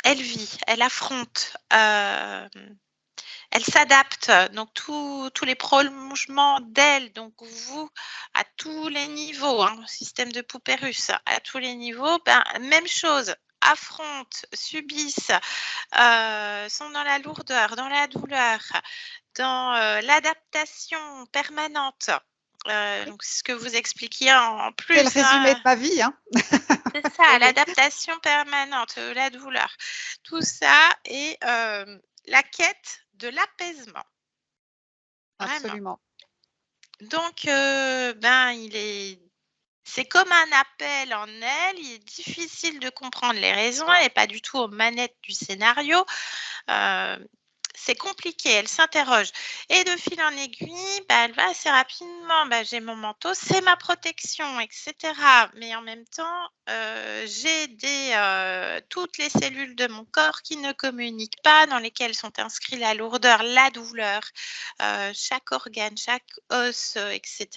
vit, elle affronte, elle s'adapte, donc tous les prolongements d'elle, donc vous, à tous les niveaux, hein, système de poupée russe, à tous les niveaux, ben, même chose, affrontent, subissent, sont dans la lourdeur, dans la douleur, dans l'adaptation permanente. Oui. Donc, ce que vous expliquiez en C'est le plus, résumé de hein, ma vie, hein. c'est ça, Oui, oui. l'adaptation permanente, la douleur, tout ça et la quête de l'apaisement. Vraiment. Absolument. Donc, c'est comme un appel en elle. Il est difficile de comprendre les raisons. Elle n'est pas du tout aux manettes du scénario. C'est compliqué, elle s'interroge. Et de fil en aiguille, elle va assez rapidement, j'ai mon manteau, c'est ma protection, etc. Mais en même temps, j'ai toutes les cellules de mon corps qui ne communiquent pas, dans lesquelles sont inscrits la lourdeur, la douleur, chaque organe, chaque os, etc.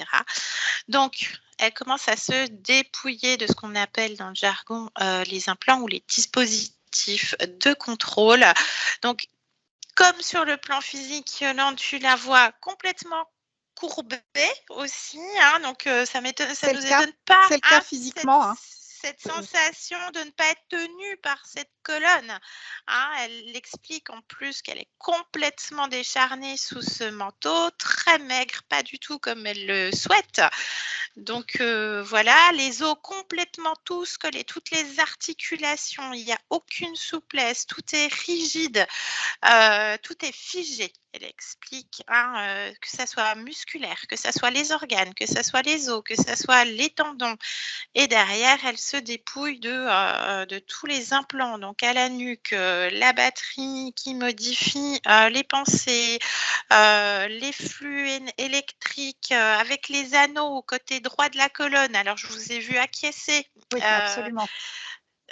Donc, elle commence à se dépouiller de ce qu'on appelle dans le jargon les implants ou les dispositifs de contrôle. Donc, comme sur le plan physique, Yolande, tu la vois complètement courbée aussi, hein, donc ça nous étonne pas, C'est le cas hein, physiquement, hein. cette sensation de ne pas être tenue par cette colonne. Hein. Elle explique en plus qu'elle est complètement décharnée sous ce manteau, très maigre, pas du tout comme elle le souhaite. Donc voilà, les os complètement tous collés, toutes les articulations, il n'y a aucune souplesse, tout est rigide, tout est figé. Elle explique hein, que ça soit musculaire, que ça soit les organes, que ça soit les os, que ça soit les tendons. Et derrière, elle se dépouille de tous les implants, donc à la nuque, la batterie qui modifie les pensées, les flux électriques avec les anneaux au côté droit de la colonne. Alors, je vous ai vu acquiescer. Oui, absolument.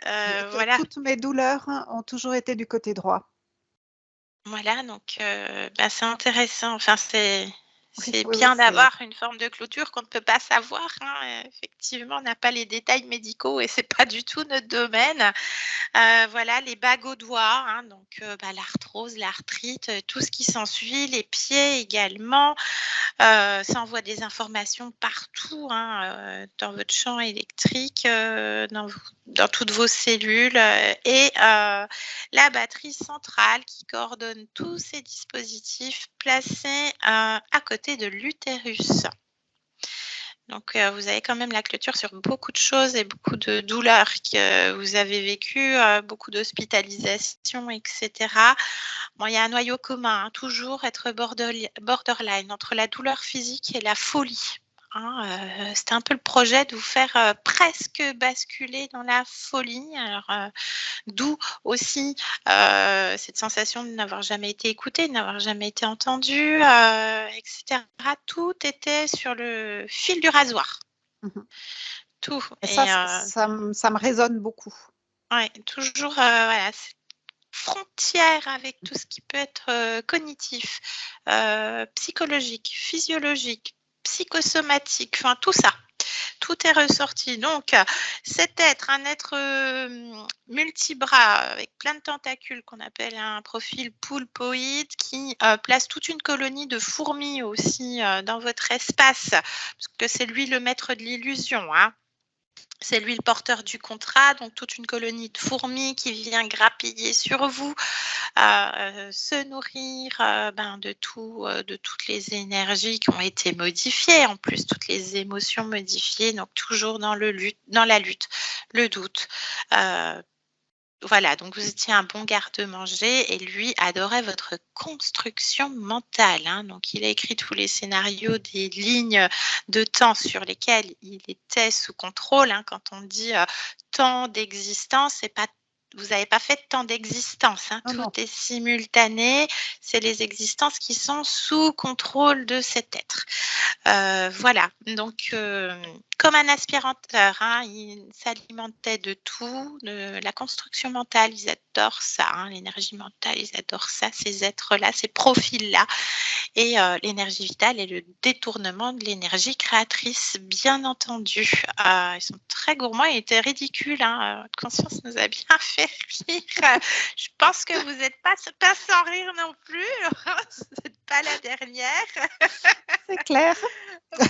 Voilà. Toutes mes douleurs ont toujours été du côté droit. Voilà, donc c'est intéressant. Enfin, c'est Oui, bien c'est d'avoir une forme de clôture qu'on ne peut pas savoir. Hein. Effectivement, on n'a pas les détails médicaux et c'est pas du tout notre domaine. Voilà, les bagues aux doigts, hein, donc l'arthrose, l'arthrite, tout ce qui s'ensuit, les pieds également. Ça envoie des informations partout hein, dans votre champ électrique, dans toutes vos cellules et la batterie centrale qui coordonne tous ces dispositifs placés à côté de l'utérus. Donc, vous avez quand même la clôture sur beaucoup de choses et beaucoup de douleurs que vous avez vécues, beaucoup d'hospitalisations, etc. Bon, il y a un noyau commun, hein, toujours être borderline entre la douleur physique et la folie. C'était un peu le projet de vous faire presque basculer dans la folie. Alors, d'où aussi cette sensation de n'avoir jamais été écouté, de n'avoir jamais été entendu, etc. Tout était sur le fil du rasoir. Mhm. Tout. Et ça me résonne beaucoup. Ouais, toujours voilà, cette frontière avec tout ce qui peut être cognitif, psychologique, physiologique, psychosomatique, enfin tout ça. Tout est ressorti. Donc, cet être, un être multibras avec plein de tentacules qu'on appelle un profil poulpoïde qui place toute une colonie de fourmis aussi dans votre espace, parce que c'est lui le maître de l'illusion, hein. C'est lui le porteur du contrat, donc toute une colonie de fourmis qui vient grappiller sur vous, se nourrir de tout, de toutes les énergies qui ont été modifiées, en plus toutes les émotions modifiées, donc toujours dans la lutte, le doute. Voilà, donc vous étiez un bon garde-manger et lui adorait votre construction mentale, hein. Donc il a écrit tous les scénarios des lignes de temps sur lesquelles il était sous contrôle, hein. Quand on dit temps d'existence, c'est pas vous n'avez pas fait de temps d'existence, hein. Non, Tout non. est simultané, c'est les existences qui sont sous contrôle de cet être. Voilà, donc comme un aspirateur, hein, il s'alimentait de tout, de la construction mentale, ils adorent ça, hein, l'énergie mentale, ils adorent ça, ces êtres-là, ces profils-là, et l'énergie vitale et le détournement de l'énergie créatrice, bien entendu. Ils sont très gourmands, ils étaient ridicules, hein, votre conscience nous a bien fait rire. Je pense que vous n'êtes pas sans rire non plus, vous n'êtes pas la dernière. C'est clair.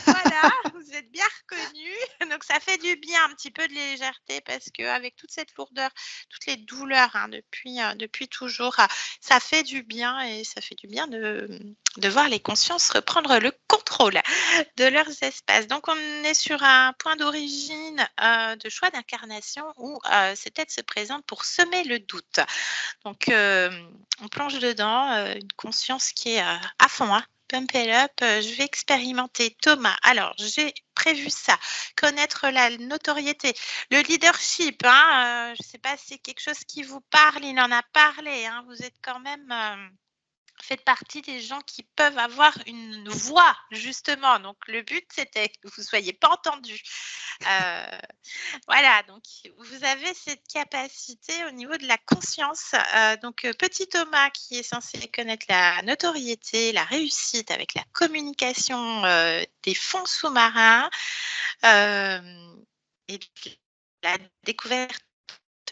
Voilà, vous êtes bien reconnus. Donc, ça fait du bien, un petit peu de légèreté, parce qu'avec toute cette lourdeur, toutes les douleurs, hein, depuis toujours, ça fait du bien, et ça fait du bien de voir les consciences reprendre le contrôle de leurs espaces. Donc, on est sur un point d'origine de choix d'incarnation où cette tête se présente pour semer le doute. Donc, on plonge dedans, une conscience qui est à fond, hein. Pump it up, je vais expérimenter. Thomas, alors j'ai prévu ça, connaître la notoriété, le leadership, hein, je ne sais pas si c'est quelque chose qui vous parle, il en a parlé, hein, vous êtes quand même faites partie des gens qui peuvent avoir une voix, justement. Donc, le but, c'était que vous ne soyez pas entendus. Voilà, donc vous avez cette capacité au niveau de la conscience. Donc, petit Thomas qui est censé connaître la notoriété, la réussite avec la communication des fonds sous-marins et la découverte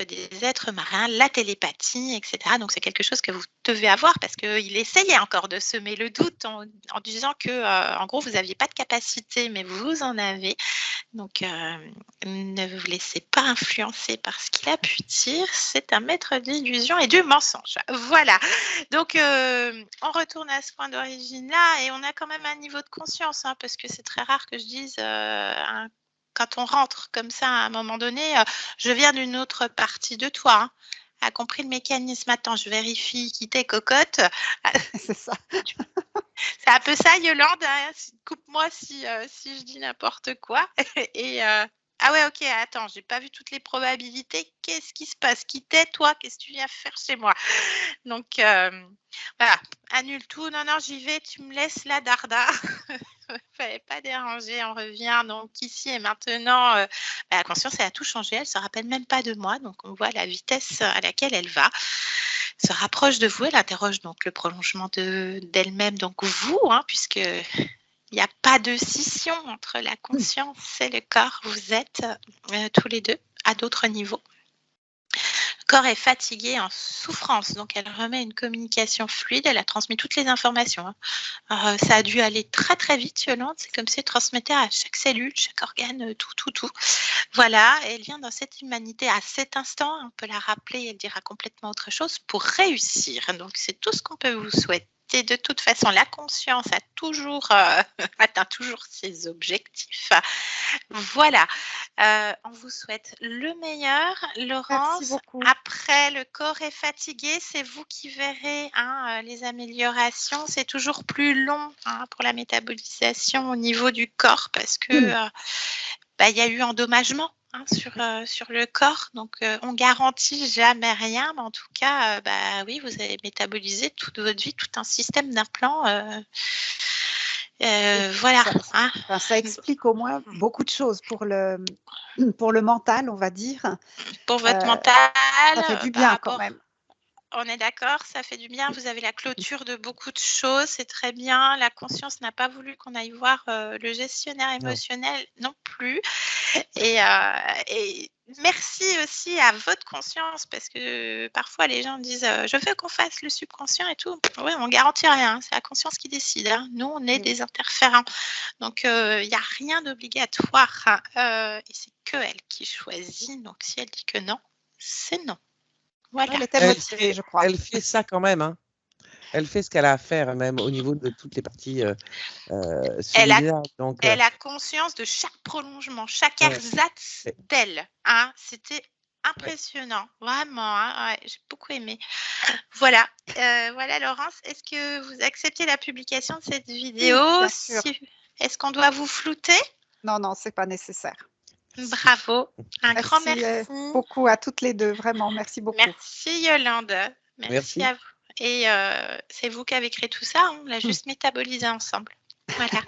des êtres marins, la télépathie, etc. Donc, c'est quelque chose que vous devez avoir, parce qu'il essayait encore de semer le doute en disant que, en gros, vous n'aviez pas de capacité, mais vous en avez. Donc, ne vous laissez pas influencer par ce qu'il a pu dire. C'est un maître d'illusion et du mensonge. Voilà. Donc, on retourne à ce point d'origine-là, et on a quand même un niveau de conscience, hein, parce que c'est très rare que je dise quand on rentre comme ça à un moment donné, je viens d'une autre partie de toi, hein. A compris le mécanisme. Attends, je vérifie qui t'es, cocotte. C'est ça. C'est un peu ça, Yolande, hein. Coupe-moi si je dis n'importe quoi. Et ah ouais, ok, attends, j'ai pas vu toutes les probabilités. Qu'est-ce qui se passe? Qui t'es, toi? Qu'est-ce que tu viens faire chez moi? Donc, voilà, annule tout. Non, non, j'y vais, tu me laisses là, Darda. Fallait pas déranger, on revient donc ici et maintenant. La conscience, elle a tout changé, elle se rappelle même pas de moi, donc on voit la vitesse à laquelle elle va, se rapproche de vous, elle interroge donc le prolongement d'elle-même, donc vous, hein, puisque il n'y a pas de scission entre la conscience et le corps, vous êtes tous les deux à d'autres niveaux. Le corps est fatigué, en souffrance, donc elle remet une communication fluide, elle a transmis toutes les informations, hein. Ça a dû aller très très vite, Yolande, c'est comme si elle transmettait à chaque cellule, chaque organe, tout. Voilà, elle vient dans cette humanité à cet instant, on peut la rappeler, elle dira complètement autre chose, pour réussir. Donc c'est tout ce qu'on peut vous souhaiter. simplicité. De toute façon, la conscience a toujours atteint toujours ses objectifs. Voilà. On vous souhaite le meilleur, Merci Laurence. beaucoup. Après, le corps est fatigué, c'est vous qui verrez les améliorations. C'est toujours plus long pour la métabolisation au niveau du corps parce que il y a eu endommagement sur le corps. Donc, on garantit jamais rien, mais en tout cas, oui, vous avez métabolisé toute votre vie, tout un système d'implants. Voilà. Ça explique au moins beaucoup de choses pour le mental, on va dire. Pour votre mental, Ça fait du bien quand même. On est d'accord, ça fait du bien. Vous avez la clôture de beaucoup de choses, c'est très bien. La conscience n'a pas voulu qu'on aille voir le gestionnaire émotionnel non plus. Et merci aussi à votre conscience, parce que parfois les gens disent je veux qu'on fasse le subconscient et tout. Oui, on garantit rien, c'est la conscience qui décide. Nous, on est des interférents. Donc, il n'y a rien d'obligatoire. Et c'est que elle qui choisit. Donc, si elle dit que non, c'est non. Voilà. Elle était motivée, je crois. Elle fait ça quand même. Hein. Elle fait ce qu'elle a à faire, même au niveau de toutes les parties cellulaires. Elle a conscience de chaque prolongement, chaque ersatz d'elle. C'était impressionnant, vraiment. J'ai beaucoup aimé. Voilà, voilà Laurence. Est-ce que vous acceptez la publication de cette vidéo? Bien sûr. Est-ce qu'on doit vous flouter? Non, c'est pas nécessaire. Bravo, grand merci. Beaucoup à toutes les deux, vraiment, merci beaucoup. Merci Yolande, merci à vous. Et c'est vous qui avez créé tout ça, on l'a juste métabolisé ensemble. Voilà.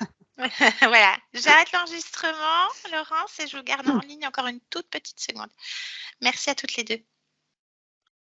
Voilà, j'arrête l'enregistrement, Laurence, et je vous garde en ligne encore une toute petite seconde. Merci à toutes les deux.